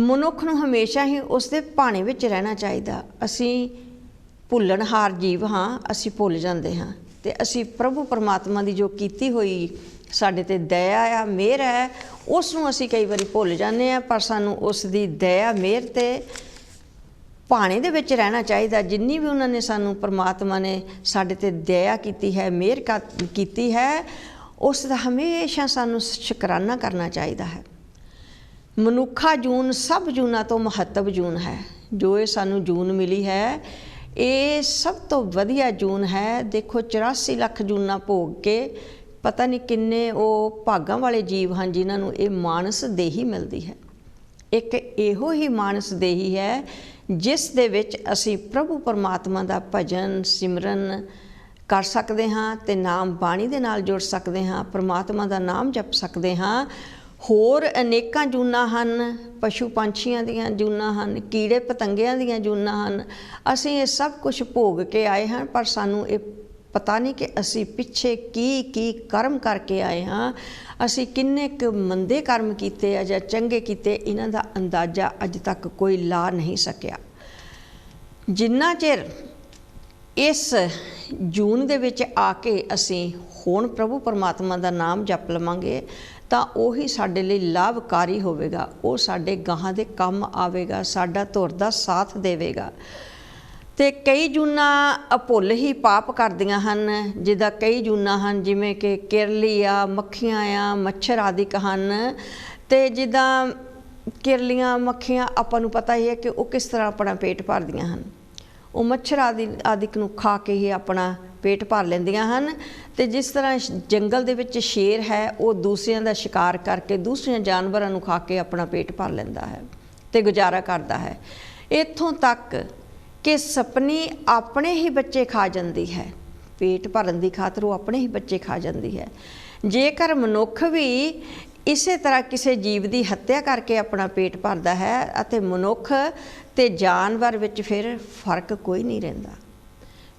ਮਨੁੱਖ ਨੂੰ ਹਮੇਸ਼ਾ ਹੀ ਉਸ ਦੇ ਭਾਣੇ ਵਿੱਚ ਰਹਿਣਾ ਚਾਹੀਦਾ। ਅਸੀਂ ਭੁੱਲਣਹਾਰ ਜੀਵ ਹਾਂ, ਅਸੀਂ ਭੁੱਲ ਜਾਂਦੇ ਹਾਂ ਅਤੇ ਅਸੀਂ ਪ੍ਰਭੂ ਪਰਮਾਤਮਾ ਦੀ ਜੋ ਕੀਤੀ ਹੋਈ ਸਾਡੇ 'ਤੇ ਦਇਆ ਆ, ਮਿਹਰ ਹੈ, ਉਸ ਨੂੰ ਅਸੀਂ ਕਈ ਵਾਰੀ ਭੁੱਲ ਜਾਂਦੇ ਹਾਂ। ਪਰ ਸਾਨੂੰ ਉਸ ਦੀ ਦਇਆ ਮਿਹਰ 'ਤੇ ਭਾਣੇ ਦੇ ਵਿੱਚ ਰਹਿਣਾ ਚਾਹੀਦਾ। ਜਿੰਨੀ ਵੀ ਉਹਨਾਂ ਨੇ ਸਾਨੂੰ ਪਰਮਾਤਮਾ ਨੇ ਸਾਡੇ 'ਤੇ ਦਇਆ ਕੀਤੀ ਹੈ, ਮਿਹਰ ਕੀਤੀ ਹੈ, ਉਸ ਦਾ ਹਮੇਸ਼ਾ ਸਾਨੂੰ ਸ਼ੁਕਰਾਨਾ ਕਰਨਾ ਚਾਹੀਦਾ ਹੈ। ਮਨੁੱਖਾ ਜੂਨ ਸਭ ਜੂਨਾਂ ਤੋਂ ਮਹੱਤਵ ਜੂਨ ਹੈ। ਜੋ ਇਹ ਸਾਨੂੰ ਜੂਨ ਮਿਲੀ ਹੈ, ਇਹ ਸਭ ਤੋਂ ਵਧੀਆ ਜੂਨ ਹੈ। ਦੇਖੋ 84 ਲੱਖ ਜੂਨਾਂ ਭੋਗ ਕੇ ਪਤਾ ਨਹੀਂ ਕਿੰਨੇ ਉਹ ਭਾਗਾਂ ਵਾਲੇ ਜੀਵ ਹਨ ਜਿਨ੍ਹਾਂ ਨੂੰ ਇਹ ਮਾਨਸ ਦੇਹੀ ਮਿਲਦੀ ਹੈ। ਇੱਕ ਇਹੋ ਹੀ ਮਾਨਸ ਦੇਹੀ ਹੈ ਜਿਸ ਦੇ ਵਿੱਚ ਅਸੀਂ ਪ੍ਰਭੂ ਪਰਮਾਤਮਾ ਦਾ ਭਜਨ ਸਿਮਰਨ ਕਰ ਸਕਦੇ ਹਾਂ ਅਤੇ ਨਾਮ ਬਾਣੀ ਦੇ ਨਾਲ ਜੁੜ ਸਕਦੇ ਹਾਂ, ਪਰਮਾਤਮਾ ਦਾ ਨਾਮ ਜਪ ਸਕਦੇ ਹਾਂ। ਹੋਰ ਅਨੇਕਾਂ ਜੂਨਾਂ ਹਨ, ਪਸ਼ੂ ਪੰਛੀਆਂ ਦੀਆਂ ਜੂਨਾਂ ਹਨ, ਕੀੜੇ ਪਤੰਗਿਆਂ ਦੀਆਂ ਜੂਨਾਂ ਹਨ। ਅਸੀਂ ਇਹ ਸਭ ਕੁਝ ਭੋਗ ਕੇ ਆਏ ਹਾਂ, ਪਰ ਸਾਨੂੰ ਇਹ ਪਤਾ ਨਹੀਂ ਕਿ ਅਸੀਂ ਪਿੱਛੇ ਕੀ ਕਰਮ ਕਰਕੇ ਆਏ ਹਾਂ। ਅਸੀਂ ਕਿੰਨੇ ਕੁ ਮੰਦੇ ਕਰਮ ਕੀਤੇ ਆ ਜਾਂ ਚੰਗੇ ਕੀਤੇ, ਇਹਨਾਂ ਦਾ ਅੰਦਾਜ਼ਾ ਅੱਜ ਤੱਕ ਕੋਈ ਲਾ ਨਹੀਂ ਸਕਿਆ। ਜਿੰਨਾ ਚਿਰ ਇਸ ਜੂਨ ਦੇ ਵਿੱਚ ਆ ਕੇ ਅਸੀਂ ਹੁਣ ਪ੍ਰਭੂ ਪਰਮਾਤਮਾ ਦਾ ਨਾਮ ਜਪ ਲਵਾਂਗੇ ਤਾਂ ਉਹੀ ਸਾਡੇ ਲਈ ਲਾਭਕਾਰੀ ਹੋਵੇਗਾ, ਉਹ ਸਾਡੇ ਗਾਹਾਂ ਦੇ ਕੰਮ ਆਵੇਗਾ, ਸਾਡਾ ਧੁਰ ਦਾ ਸਾਥ ਦੇਵੇਗਾ। ਅਤੇ ਕਈ ਜੂਨਾਂ ਅਭੁੱਲ ਹੀ ਪਾਪ ਕਰਦੀਆਂ ਹਨ, ਜਿੱਦਾਂ ਕਈ ਜੂਨਾਂ ਹਨ ਜਿਵੇਂ ਕਿ ਕਿਰਲੀ ਆ, ਮੱਖੀਆਂ ਆ, ਮੱਛਰ ਆਦਿਕ ਹਨ। ਅਤੇ ਜਿੱਦਾਂ ਕਿਰਲੀਆਂ ਮੱਖੀਆਂ ਆਪਾਂ ਨੂੰ ਪਤਾ ਹੀ ਹੈ ਕਿ ਉਹ ਕਿਸ ਤਰ੍ਹਾਂ ਆਪਣਾ ਪੇਟ ਭਰਦੀਆਂ ਹਨ। ਉਹ ਮੱਛਰ ਆਦਿਕ ਨੂੰ ਖਾ ਕੇ ਹੀ ਆਪਣਾ ਪੇਟ ਭਰ ਲੈਂਦੀਆਂ ਹਨ। ਅਤੇ ਜਿਸ ਤਰ੍ਹਾਂ ਜੰਗਲ ਦੇ ਵਿੱਚ ਸ਼ੇਰ ਹੈ, ਉਹ ਦੂਸਰਿਆਂ ਦਾ ਸ਼ਿਕਾਰ ਕਰਕੇ ਦੂਸਰਿਆਂ ਜਾਨਵਰਾਂ ਨੂੰ ਖਾ ਕੇ ਆਪਣਾ ਪੇਟ ਭਰ ਲੈਂਦਾ ਹੈ ਅਤੇ ਗੁਜ਼ਾਰਾ ਕਰਦਾ ਹੈ। ਇੱਥੋਂ ਤੱਕ ਕਿ ਸੱਪਣੀ ਆਪਣੇ ਹੀ ਬੱਚੇ ਖਾ ਜਾਂਦੀ ਹੈ, ਪੇਟ ਭਰਨ ਦੀ ਖਾਤਰ ਉਹ ਆਪਣੇ ਹੀ ਬੱਚੇ ਖਾ ਜਾਂਦੀ ਹੈ। ਜੇਕਰ ਮਨੁੱਖ ਵੀ ਇਸੇ ਤਰ੍ਹਾਂ ਕਿਸੇ ਜੀਵ ਦੀ ਹੱਤਿਆ ਕਰਕੇ ਆਪਣਾ ਪੇਟ ਭਰਦਾ ਹੈ ਅਤੇ ਮਨੁੱਖ ਅਤੇ ਜਾਨਵਰ ਵਿੱਚ ਫਿਰ ਫਰਕ ਕੋਈ ਨਹੀਂ ਰਹਿੰਦਾ,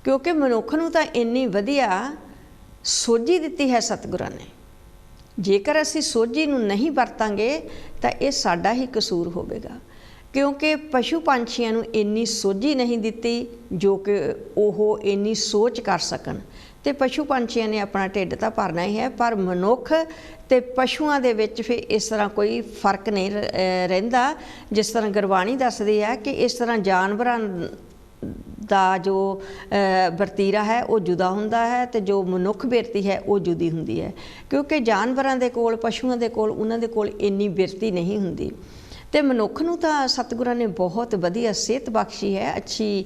ਕਿਉਂਕਿ ਮਨੁੱਖ ਨੂੰ ਤਾਂ ਇੰਨੀ ਵਧੀਆ ਸੋਝੀ ਦਿੱਤੀ ਹੈ ਸਤਿਗੁਰਾਂ ਨੇ। ਜੇਕਰ ਅਸੀਂ ਸੋਝੀ ਨੂੰ ਨਹੀਂ ਵਰਤਾਂਗੇ ਤਾਂ ਇਹ ਸਾਡਾ ਹੀ ਕਸੂਰ ਹੋਵੇਗਾ, ਕਿਉਂਕਿ ਪਸ਼ੂ ਪੰਛੀਆਂ ਨੂੰ ਇੰਨੀ ਸੋਝੀ ਨਹੀਂ ਦਿੱਤੀ ਜੋ ਕਿ ਉਹ ਇੰਨੀ ਸੋਚ ਕਰ ਸਕਣ। ਅਤੇ ਪਸ਼ੂ ਪੰਛੀਆਂ ਨੇ ਆਪਣਾ ਢਿੱਡ ਤਾਂ ਭਰਨਾ ਹੀ ਹੈ, ਪਰ ਮਨੁੱਖ ਅਤੇ ਪਸ਼ੂਆਂ ਦੇ ਵਿੱਚ ਫਿਰ ਇਸ ਤਰ੍ਹਾਂ ਕੋਈ ਫਰਕ ਨਹੀਂ ਰਹਿੰਦਾ। ਜਿਸ ਤਰ੍ਹਾਂ ਗੁਰਬਾਣੀ ਦੱਸਦੀ ਹੈ ਕਿ ਇਸ ਤਰ੍ਹਾਂ ਜਾਨਵਰਾਂ ਦਾ ਜੋ ਵਰਤੀਰਾ ਹੈ ਉਹ ਜੁਦਾ ਹੁੰਦਾ ਹੈ ਅਤੇ ਜੋ ਮਨੁੱਖ ਬਿਰਤੀ ਹੈ ਉਹ ਜੁਦੀ ਹੁੰਦੀ ਹੈ, ਕਿਉਂਕਿ ਜਾਨਵਰਾਂ ਦੇ ਕੋਲ, ਪਸ਼ੂਆਂ ਦੇ ਕੋਲ, ਉਹਨਾਂ ਦੇ ਕੋਲ ਇੰਨੀ ਬਿਰਤੀ ਨਹੀਂ ਹੁੰਦੀ। ਅਤੇ ਮਨੁੱਖ ਨੂੰ ਤਾਂ ਸਤਿਗੁਰਾਂ ਨੇ ਬਹੁਤ ਵਧੀਆ ਸਿਹਤ ਬਖਸ਼ੀ ਹੈ, ਅੱਛੀ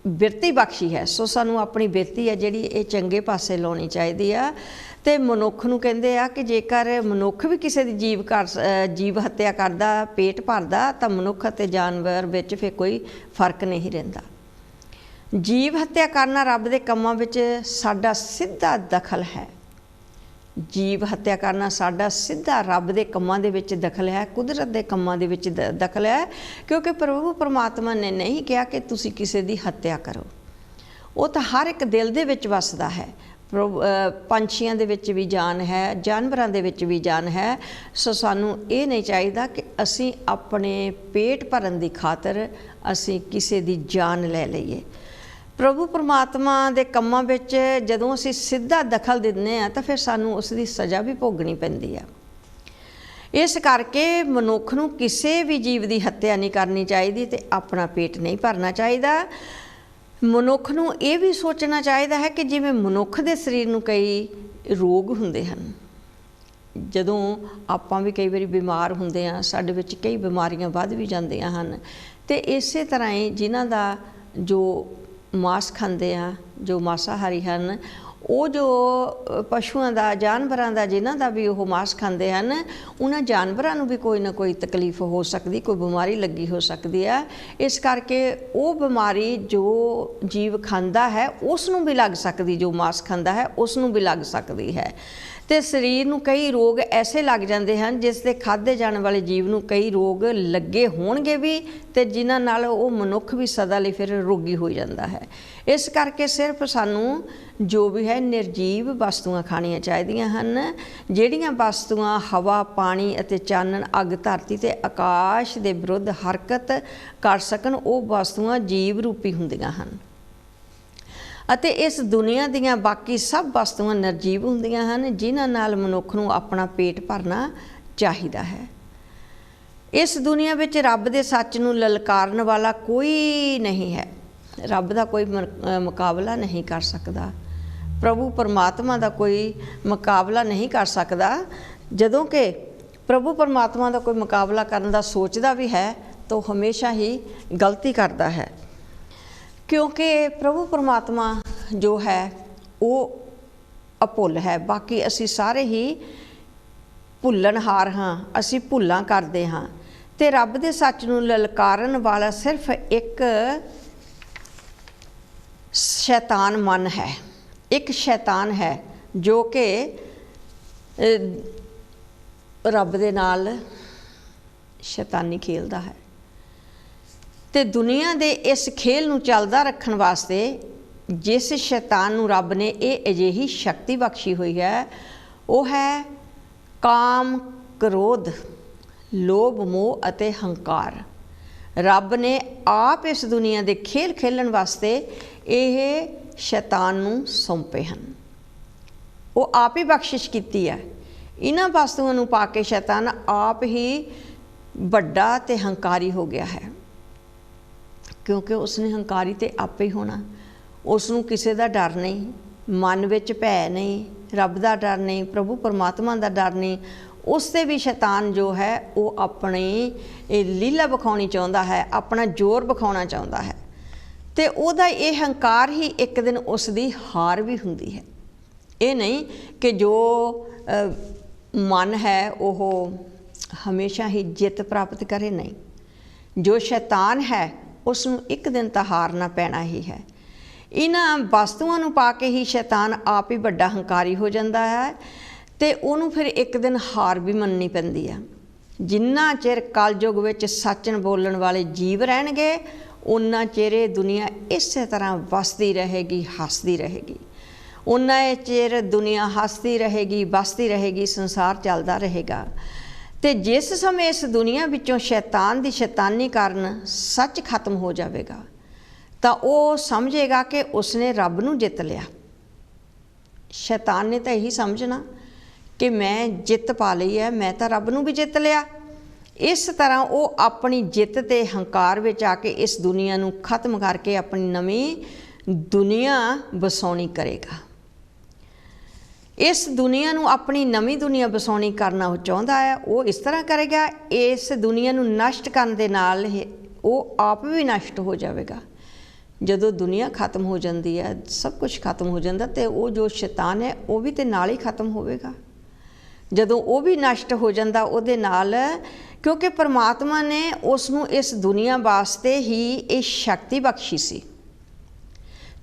ਬਿਰਤੀ ਬਖਸ਼ੀ ਹੈ। ਸੋ ਸਾਨੂੰ ਆਪਣੀ ਬਿਰਤੀ ਹੈ ਜਿਹੜੀ ਇਹ ਚੰਗੇ ਪਾਸੇ ਲਾਉਣੀ ਚਾਹੀਦੀ ਆ। ਅਤੇ ਮਨੁੱਖ ਨੂੰ ਕਹਿੰਦੇ ਆ ਕਿ ਜੇਕਰ ਮਨੁੱਖ ਵੀ ਕਿਸੇ ਦੀ ਜੀਵ ਹੱਤਿਆ ਕਰਦਾ, ਪੇਟ ਭਰਦਾ, ਤਾਂ ਮਨੁੱਖ ਅਤੇ ਜਾਨਵਰ ਵਿੱਚ ਫਿਰ ਕੋਈ ਫਰਕ ਨਹੀਂ ਰਹਿੰਦਾ। ਜੀਵ ਹੱਤਿਆ ਕਰਨਾ ਰੱਬ ਦੇ ਕੰਮਾਂ ਵਿੱਚ ਸਾਡਾ ਸਿੱਧਾ ਦਖਲ ਹੈ। ਜੀਵ ਹੱਤਿਆ ਕਰਨਾ ਸਾਡਾ ਸਿੱਧਾ ਰੱਬ ਦੇ ਕੰਮਾਂ ਦੇ ਵਿੱਚ ਦਖਲ ਹੈ, ਕੁਦਰਤ ਦੇ ਕੰਮਾਂ ਦੇ ਵਿੱਚ ਦਖਲ ਹੈ, ਕਿਉਂਕਿ ਪ੍ਰਭੂ ਪਰਮਾਤਮਾ ਨੇ ਨਹੀਂ ਕਿਹਾ ਕਿ ਤੁਸੀਂ ਕਿਸੇ ਦੀ ਹੱਤਿਆ ਕਰੋ। ਉਹ ਤਾਂ ਹਰ ਇੱਕ ਦਿਲ ਦੇ ਵਿੱਚ ਵੱਸਦਾ ਹੈ। ਪੰਛੀਆਂ ਦੇ ਵਿੱਚ ਵੀ ਜਾਨ ਹੈ, ਜਾਨਵਰਾਂ ਦੇ ਵਿੱਚ ਵੀ ਜਾਨ ਹੈ। ਸੋ ਸਾਨੂੰ ਇਹ ਨਹੀਂ ਚਾਹੀਦਾ ਕਿ ਅਸੀਂ ਆਪਣੇ ਪੇਟ ਭਰਨ ਦੀ ਖਾਤਰ ਅਸੀਂ ਕਿਸੇ ਦੀ ਜਾਨ ਲੈ ਲਈਏ। ਪ੍ਰਭੂ ਪਰਮਾਤਮਾ ਦੇ ਕੰਮਾਂ ਵਿੱਚ ਜਦੋਂ ਅਸੀਂ ਸਿੱਧਾ ਦਖਲ ਦਿੰਦੇ ਹਾਂ ਤਾਂ ਫਿਰ ਸਾਨੂੰ ਉਸ ਦੀ ਸਜ਼ਾ ਵੀ ਭੋਗਣੀ ਪੈਂਦੀ ਆ। ਇਸ ਕਰਕੇ ਮਨੁੱਖ ਨੂੰ ਕਿਸੇ ਵੀ ਜੀਵ ਦੀ ਹੱਤਿਆ ਨਹੀਂ ਕਰਨੀ ਚਾਹੀਦੀ ਅਤੇ ਆਪਣਾ ਪੇਟ ਨਹੀਂ ਭਰਨਾ ਚਾਹੀਦਾ। ਮਨੁੱਖ ਨੂੰ ਇਹ ਵੀ ਸੋਚਣਾ ਚਾਹੀਦਾ ਹੈ ਕਿ ਜਿਵੇਂ ਮਨੁੱਖ ਦੇ ਸਰੀਰ ਨੂੰ ਕਈ ਰੋਗ ਹੁੰਦੇ ਹਨ, ਜਦੋਂ ਆਪਾਂ ਵੀ ਕਈ ਵਾਰੀ ਬਿਮਾਰ ਹੁੰਦੇ ਹਾਂ, ਸਾਡੇ ਵਿੱਚ ਕਈ ਬਿਮਾਰੀਆਂ ਵੱਧ ਵੀ ਜਾਂਦੀਆਂ ਹਨ। ਅਤੇ ਇਸੇ ਤਰ੍ਹਾਂ ਹੀ ਜਿਨ੍ਹਾਂ ਦਾ ਜੋ ਮਾਸ ਖਾਂਦੇ ਆ, ਜੋ ਮਾਸਾਹਾਰੀ ਹਨ, ਉਹ ਜੋ ਪਸ਼ੂਆਂ ਦਾ, ਜਾਨਵਰਾਂ ਦਾ, ਜਿਨ੍ਹਾਂ ਦਾ ਵੀ ਉਹ ਮਾਸ ਖਾਂਦੇ ਹਨ, ਉਹਨਾਂ ਜਾਨਵਰਾਂ ਨੂੰ ਵੀ ਕੋਈ ਨਾ ਕੋਈ ਤਕਲੀਫ ਹੋ ਸਕਦੀ, ਕੋਈ ਬਿਮਾਰੀ ਲੱਗੀ ਹੋ ਸਕਦੀ ਆ। ਇਸ ਕਰਕੇ ਉਹ ਬਿਮਾਰੀ ਜੋ ਜੀਵ ਖਾਂਦਾ ਹੈ ਉਸ ਨੂੰ ਵੀ ਲੱਗ ਸਕਦੀ, ਜੋ ਮਾਸ ਖਾਂਦਾ ਹੈ ਉਸ ਨੂੰ ਵੀ ਲੱਗ ਸਕਦੀ ਹੈ। ਤੇ ਸਰੀਰ ਨੂੰ ਕਈ ਰੋਗ ਐਸੇ ਲੱਗ ਜਾਂਦੇ ਹਨ ਜਿਸ ਦੇ ਖਾਧੇ ਜਾਣ ਵਾਲੇ ਜੀਵ ਨੂੰ ਕਈ ਰੋਗ ਲੱਗੇ ਹੋਣਗੇ ਵੀ, ਤੇ ਜਿਨ੍ਹਾਂ ਨਾਲ ਉਹ ਮਨੁੱਖ ਵੀ ਸਦਾ ਲਈ ਫਿਰ ਰੋਗੀ ਹੋ ਜਾਂਦਾ ਹੈ। ਇਸ ਕਰਕੇ ਸਿਰਫ ਸਾਨੂੰ ਜੋ ਵੀ ਹੈ ਨਿਰਜੀਵ ਵਸਤੂਆਂ ਖਾਣੀਆਂ ਚਾਹੀਦੀਆਂ ਹਨ। ਜਿਹੜੀਆਂ ਵਸਤੂਆਂ ਹਵਾ, ਪਾਣੀ ਅਤੇ ਚਾਨਣ, ਅੱਗ, ਧਰਤੀ ਤੇ ਆਕਾਸ਼ ਦੇ ਵਿਰੁੱਧ ਹਰਕਤ ਕਰ ਸਕਣ, ਉਹ ਵਸਤੂਆਂ ਜੀਵ ਰੂਪੀ ਹੁੰਦੀਆਂ ਹਨ। ਅਤੇ ਇਸ ਦੁਨੀਆ ਦੀਆਂ ਬਾਕੀ ਸਭ ਵਸਤੂਆਂ ਨਿਰਜੀਵ ਹੁੰਦੀਆਂ ਹਨ, ਜਿਨ੍ਹਾਂ ਨਾਲ ਮਨੁੱਖ ਨੂੰ ਆਪਣਾ ਪੇਟ ਭਰਨਾ ਚਾਹੀਦਾ ਹੈ। ਇਸ ਦੁਨੀਆ ਵਿੱਚ ਰੱਬ ਦੇ ਸੱਚ ਨੂੰ ਲਲਕਾਰਨ ਵਾਲਾ ਕੋਈ ਨਹੀਂ ਹੈ। ਰੱਬ ਦਾ ਕੋਈ ਮੁਕਾਬਲਾ ਨਹੀਂ ਕਰ ਸਕਦਾ। ਪ੍ਰਭੂ ਪਰਮਾਤਮਾ ਦਾ ਕੋਈ ਮੁਕਾਬਲਾ ਨਹੀਂ ਕਰ ਸਕਦਾ। ਜਦੋਂ ਕਿ ਪ੍ਰਭੂ ਪਰਮਾਤਮਾ ਦਾ ਕੋਈ ਮੁਕਾਬਲਾ ਕਰਨ ਦਾ ਸੋਚਦਾ ਵੀ ਹੈ ਤਾਂ ਉਹ ਹਮੇਸ਼ਾ ਹੀ ਗਲਤੀ ਕਰਦਾ ਹੈ, ਕਿਉਂਕਿ ਪ੍ਰਭੂ ਪਰਮਾਤਮਾ ਜੋ ਹੈ ਉਹ ਅਭੁੱਲ ਹੈ। ਬਾਕੀ ਅਸੀਂ ਸਾਰੇ ਹੀ ਭੁੱਲਣਹਾਰ ਹਾਂ, ਅਸੀਂ ਭੁੱਲਾਂ ਕਰਦੇ ਹਾਂ। ਤੇ ਰੱਬ ਦੇ ਸੱਚ ਨੂੰ ਲਲਕਾਰਨ ਵਾਲਾ ਸਿਰਫ ਇੱਕ ਸ਼ੈਤਾਨ ਮਨ ਹੈ। ਇੱਕ ਸ਼ੈਤਾਨ ਹੈ ਜੋ ਕਿ ਰੱਬ ਦੇ ਨਾਲ ਸ਼ੈਤਾਨੀ ਖੇਲਦਾ ਹੈ। ਤੇ ਦੁਨੀਆ ਦੇ ਇਸ ਖੇਲ ਨੂੰ ਚੱਲਦਾ ਰੱਖਣ ਵਾਸਤੇ ਜਿਸ ਸ਼ੈਤਾਨ ਨੂੰ ਰੱਬ ਨੇ ਇਹ ਅਜਿਹੀ ਸ਼ਕਤੀ ਬਖਸ਼ੀ ਹੋਈ ਹੈ, ਉਹ ਹੈ ਕਾਮ, ਕ੍ਰੋਧ, ਲੋਭ, ਮੋਹ ਅਤੇ ਹੰਕਾਰ। ਰੱਬ ਨੇ ਆਪ ਇਸ ਦੁਨੀਆ ਦੇ ਖੇਲ ਖੇਲਣ ਵਾਸਤੇ ਇਹ ਸ਼ੈਤਾਨ ਨੂੰ ਸੌਂਪੇ ਹਨ। ਉਹ ਆਪ ਹੀ ਬਖਸ਼ਿਸ਼ ਕੀਤੀ ਹੈ। ਇਹਨਾਂ ਵਸਤੂਆਂ ਨੂੰ ਪਾ ਕੇ ਸ਼ੈਤਾਨ ਆਪ ਹੀ ਵੱਡਾ ਤੇ ਹੰਕਾਰੀ ਹੋ ਗਿਆ ਹੈ, ਕਿਉਂਕਿ ਉਸਨੇ ਹੰਕਾਰੀ ਤੇ ਆਪੇ ਹੀ ਹੋਣਾ। ਉਸ ਨੂੰ ਕਿਸੇ ਦਾ ਡਰ ਨਹੀਂ, ਮਨ ਵਿੱਚ ਭੈ ਨਹੀਂ, ਰੱਬ ਦਾ ਡਰ ਨਹੀਂ, ਪ੍ਰਭੂ ਪਰਮਾਤਮਾ ਦਾ ਡਰ ਨਹੀਂ। ਉਸ 'ਤੇ ਵੀ ਸ਼ੈਤਾਨ ਜੋ ਹੈ ਉਹ ਆਪਣੀ ਲੀਲਾ ਵਿਖਾਉਣੀ ਚਾਹੁੰਦਾ ਹੈ, ਆਪਣਾ ਜ਼ੋਰ ਵਿਖਾਉਣਾ ਚਾਹੁੰਦਾ ਹੈ। ਤੇ ਉਹਦਾ ਇਹ ਹੰਕਾਰ ਹੀ ਇੱਕ ਦਿਨ ਉਸ ਦੀ ਹਾਰ ਵੀ ਹੁੰਦੀ ਹੈ। ਇਹ ਨਹੀਂ ਕਿ ਜੋ ਮਨ ਹੈ ਉਹ ਹਮੇਸ਼ਾ ਹੀ ਜਿੱਤ ਪ੍ਰਾਪਤ ਕਰੇ, ਨਹੀਂ। ਜੋ ਸ਼ੈਤਾਨ ਹੈ ਉਸ ਨੂੰ ਇੱਕ ਦਿਨ ਤਾਂ ਹਾਰਨਾ ਪੈਣਾ ਹੀ ਹੈ। ਇਹਨਾਂ ਵਸਤੂਆਂ ਨੂੰ ਪਾ ਕੇ ਹੀ ਸ਼ੈਤਾਨ ਆਪ ਹੀ ਵੱਡਾ ਹੰਕਾਰੀ ਹੋ ਜਾਂਦਾ ਹੈ ਤੇ ਉਹਨੂੰ ਫਿਰ ਇੱਕ ਦਿਨ ਹਾਰ ਵੀ ਮੰਨਣੀ ਪੈਂਦੀ ਆ। ਜਿੰਨਾ ਚਿਰ ਕਲਯੁਗ ਵਿੱਚ ਸੱਚਨ ਬੋਲਣ ਵਾਲੇ ਜੀਵ ਰਹਿਣਗੇ, ਉਨਾ ਚਿਰ ਇਹ ਦੁਨੀਆ ਇਸੇ ਤਰ੍ਹਾਂ ਵਸਦੀ ਰਹੇਗੀ, ਹੱਸਦੀ ਰਹੇਗੀ। ਉਨਾ ਚਿਰ ਦੁਨੀਆ ਹੱਸਦੀ ਰਹੇਗੀ, ਵਸਦੀ ਰਹੇਗੀ, ਸੰਸਾਰ ਚੱਲਦਾ ਰਹੇਗਾ। ਤੇ ਜਿਸ ਸਮੇਂ ਇਸ ਦੁਨੀਆ ਵਿੱਚੋਂ ਸ਼ੈਤਾਨ ਦੀ ਸ਼ੈਤਾਨੀ ਕਾਰਨ ਸੱਚ ਖਤਮ ਹੋ ਜਾਵੇਗਾ, ਤਾਂ ਉਹ ਸਮਝੇਗਾ ਕਿ ਉਸਨੇ ਰੱਬ ਨੂੰ ਜਿੱਤ ਲਿਆ। ਸ਼ੈਤਾਨ ਨੇ ਤਾਂ ਇਹੀ ਸਮਝਣਾ ਕਿ ਮੈਂ ਜਿੱਤ ਪਾ ਲਈ ਹੈ, ਮੈਂ ਤਾਂ ਰੱਬ ਨੂੰ ਵੀ ਜਿੱਤ ਲਿਆ। ਇਸ ਤਰ੍ਹਾਂ ਉਹ ਆਪਣੀ ਜਿੱਤ ਤੇ ਹੰਕਾਰ ਵਿੱਚ ਆ ਕੇ ਇਸ ਦੁਨੀਆ ਨੂੰ ਖਤਮ ਕਰਕੇ ਆਪਣੀ ਨਵੀਂ ਦੁਨੀਆ ਵਸਾਉਣੀ ਕਰੇਗਾ। ਇਸ ਦੁਨੀਆ ਨੂੰ ਆਪਣੀ ਨਵੀਂ ਦੁਨੀਆ ਵਸਾਉਣੀ ਕਰਨਾ ਉਹ ਚਾਹੁੰਦਾ ਹੈ। ਉਹ ਇਸ ਤਰ੍ਹਾਂ ਕਰੇਗਾ, ਇਸ ਦੁਨੀਆ ਨੂੰ ਨਸ਼ਟ ਕਰਨ ਦੇ ਨਾਲ ਉਹ ਆਪ ਵੀ ਨਸ਼ਟ ਹੋ ਜਾਵੇਗਾ। ਜਦੋਂ ਦੁਨੀਆ ਖਤਮ ਹੋ ਜਾਂਦੀ ਹੈ, ਸਭ ਕੁਝ ਖਤਮ ਹੋ ਜਾਂਦਾ, ਤੇ ਉਹ ਜੋ ਸ਼ੈਤਾਨ ਹੈ ਉਹ ਵੀ ਤੇ ਨਾਲ ਹੀ ਖਤਮ ਹੋਵੇਗਾ। ਜਦੋਂ ਉਹ ਵੀ ਨਸ਼ਟ ਹੋ ਜਾਂਦਾ ਉਹਦੇ ਨਾਲ, ਕਿਉਂਕਿ ਪਰਮਾਤਮਾ ਨੇ ਉਸ ਨੂੰ ਇਸ ਦੁਨੀਆ ਵਾਸਤੇ ਹੀ ਇਹ ਸ਼ਕਤੀ ਬਖਸ਼ੀ ਸੀ।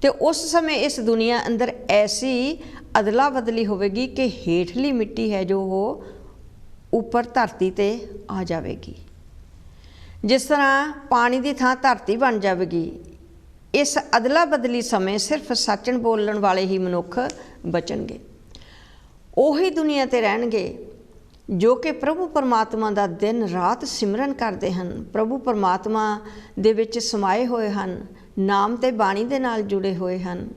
ਤੇ ਉਸ ਸਮੇਂ ਇਸ ਦੁਨੀਆ ਅੰਦਰ ਐਸੀ ਅਦਲਾ ਬਦਲੀ ਹੋਵੇਗੀ ਕਿ ਹੇਠਲੀ ਮਿੱਟੀ ਹੈ ਜੋ ਉਹ ਉੱਪਰ ਧਰਤੀ 'ਤੇ ਆ ਜਾਵੇਗੀ। ਜਿਸ ਤਰ੍ਹਾਂ ਪਾਣੀ ਦੀ ਥਾਂ ਧਰਤੀ ਬਣ ਜਾਵੇਗੀ। ਇਸ ਅਦਲਾ ਬਦਲੀ ਸਮੇਂ ਸਿਰਫ ਸੱਚਣ ਬੋਲਣ ਵਾਲੇ ਹੀ ਮਨੁੱਖ ਬਚਣਗੇ। ਉਹੀ ਦੁਨੀਆ 'ਤੇ ਰਹਿਣਗੇ ਜੋ ਕਿ ਪ੍ਰਭੂ ਪਰਮਾਤਮਾ ਦਾ ਦਿਨ ਰਾਤ ਸਿਮਰਨ ਕਰਦੇ ਹਨ, ਪ੍ਰਭੂ ਪਰਮਾਤਮਾ ਦੇ ਵਿੱਚ ਸਮਾਏ ਹੋਏ ਹਨ, ਨਾਮ ਤੇ ਬਾਣੀ ਦੇ ਨਾਲ ਜੁੜੇ ਹੋਏ ਹਨ।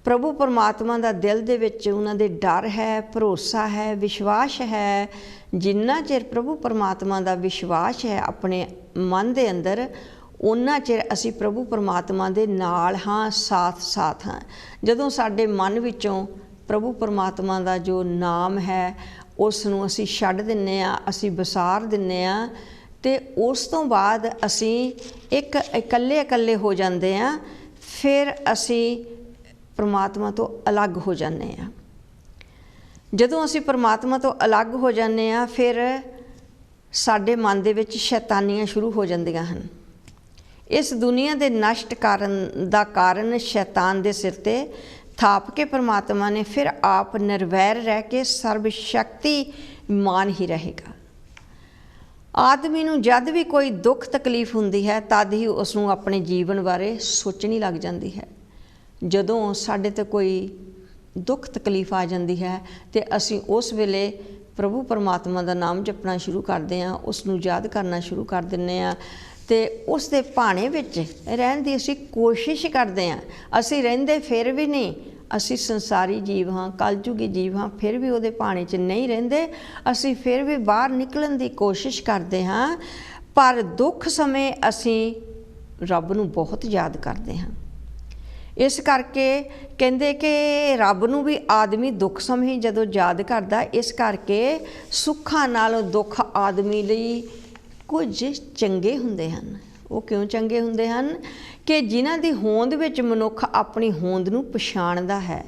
ਪ੍ਰਭੂ ਪਰਮਾਤਮਾ ਦਾ ਦਿਲ ਦੇ ਵਿੱਚ ਉਹਨਾਂ ਦੇ ਡਰ ਹੈ, ਭਰੋਸਾ ਹੈ, ਵਿਸ਼ਵਾਸ ਹੈ। ਜਿੰਨਾ ਚਿਰ ਪ੍ਰਭੂ ਪਰਮਾਤਮਾ ਦਾ ਵਿਸ਼ਵਾਸ ਹੈ ਆਪਣੇ ਮਨ ਦੇ ਅੰਦਰ, ਉਨਾ ਚਿਰ ਅਸੀਂ ਪ੍ਰਭੂ ਪਰਮਾਤਮਾ ਦੇ ਨਾਲ ਹਾਂ, ਸਾਥ ਹਾਂ। ਜਦੋਂ ਸਾਡੇ ਮਨ ਵਿੱਚੋਂ ਪ੍ਰਭੂ ਪਰਮਾਤਮਾ ਦਾ ਜੋ ਨਾਮ ਹੈ ਉਸ ਨੂੰ ਅਸੀਂ ਛੱਡ ਦਿੰਦੇ ਹਾਂ, ਅਸੀਂ ਵਿਸਾਰ ਦਿੰਦੇ ਹਾਂ, ਅਤੇ ਉਸ ਤੋਂ ਬਾਅਦ ਅਸੀਂ ਇੱਕ ਇਕੱਲੇ ਹੋ ਜਾਂਦੇ ਹਾਂ। ਫਿਰ ਅਸੀਂ ਪਰਮਾਤਮਾ ਤੋਂ ਅਲੱਗ ਹੋ ਜਾਂਦੇ ਹਾਂ। ਜਦੋਂ ਅਸੀਂ ਪਰਮਾਤਮਾ ਤੋਂ ਅਲੱਗ ਹੋ ਜਾਂਦੇ ਹਾਂ, ਫਿਰ ਸਾਡੇ ਮਨ ਦੇ ਵਿੱਚ ਸ਼ੈਤਾਨੀਆਂ ਸ਼ੁਰੂ ਹੋ ਜਾਂਦੀਆਂ ਹਨ। ਇਸ ਦੁਨੀਆ ਦੇ ਨਸ਼ਟ ਕਰਨ ਦਾ ਕਾਰਨ ਸ਼ੈਤਾਨ ਦੇ ਸਿਰ 'ਤੇ ਥਾਪ ਕੇ ਪਰਮਾਤਮਾ ਨੇ ਫਿਰ ਆਪ ਨਿਰਵੈਰ ਰਹਿ ਕੇ ਸਰਬ ਸ਼ਕਤੀਮਾਨ ਹੀ ਰਹੇਗਾ। ਆਦਮੀ ਨੂੰ ਜਦ ਵੀ ਕੋਈ ਦੁੱਖ ਤਕਲੀਫ ਹੁੰਦੀ ਹੈ ਤਦ ਹੀ ਉਸ ਨੂੰ ਆਪਣੇ ਜੀਵਨ ਬਾਰੇ ਸੋਚਣੀ ਲੱਗ ਜਾਂਦੀ ਹੈ। ਜਦੋਂ ਸਾਡੇ 'ਤੇ ਕੋਈ ਦੁੱਖ ਤਕਲੀਫ ਆ ਜਾਂਦੀ ਹੈ ਤੇ ਅਸੀਂ ਉਸ ਵੇਲੇ ਪ੍ਰਭੂ ਪਰਮਾਤਮਾ ਦਾ ਨਾਮ ਜਪਣਾ ਸ਼ੁਰੂ ਕਰਦੇ ਹਾਂ, ਉਸ ਨੂੰ ਯਾਦ ਕਰਨਾ ਸ਼ੁਰੂ ਕਰ ਦਿੰਦੇ ਹਾਂ ਤੇ ਉਸ ਦੇ ਭਾਣੇ ਵਿੱਚ ਰਹਿਣ ਦੀ ਅਸੀਂ ਕੋਸ਼ਿਸ਼ ਕਰਦੇ ਹਾਂ। ਅਸੀਂ ਰਹਿੰਦੇ ਫਿਰ ਵੀ ਨਹੀਂ, ਅਸੀਂ ਸੰਸਾਰੀ ਜੀਵ ਹਾਂ, ਕਲਯੁਗੀ ਜੀਵ ਹਾਂ, ਫਿਰ ਵੀ ਉਹਦੇ ਭਾਣੇ 'ਚ ਨਹੀਂ ਰਹਿੰਦੇ। ਅਸੀਂ ਫਿਰ ਵੀ ਬਾਹਰ ਨਿਕਲਣ ਦੀ ਕੋਸ਼ਿਸ਼ ਕਰਦੇ ਹਾਂ, ਪਰ ਦੁੱਖ ਸਮੇਂ ਅਸੀਂ ਰੱਬ ਨੂੰ ਬਹੁਤ ਯਾਦ ਕਰਦੇ ਹਾਂ। ਇਸ ਕਰਕੇ ਕਹਿੰਦੇ ਕਿ ਰੱਬ ਨੂੰ ਵੀ ਆਦਮੀ ਦੁੱਖ ਸਮੇਂ ਜਦੋਂ ਯਾਦ ਕਰਦਾ, ਇਸ ਕਰਕੇ ਸੁੱਖਾਂ ਨਾਲੋਂ ਦੁੱਖ ਆਦਮੀ ਲਈ ਕੁਝ ਚੰਗੇ ਹੁੰਦੇ ਹਨ। ਉਹ ਕਿਉਂ ਚੰਗੇ ਹੁੰਦੇ ਹਨ ਕਿ ਜਿਨ੍ਹਾਂ ਦੀ ਹੋਂਦ ਵਿੱਚ ਮਨੁੱਖ ਆਪਣੀ ਹੋਂਦ ਨੂੰ ਪਛਾਣਦਾ ਹੈ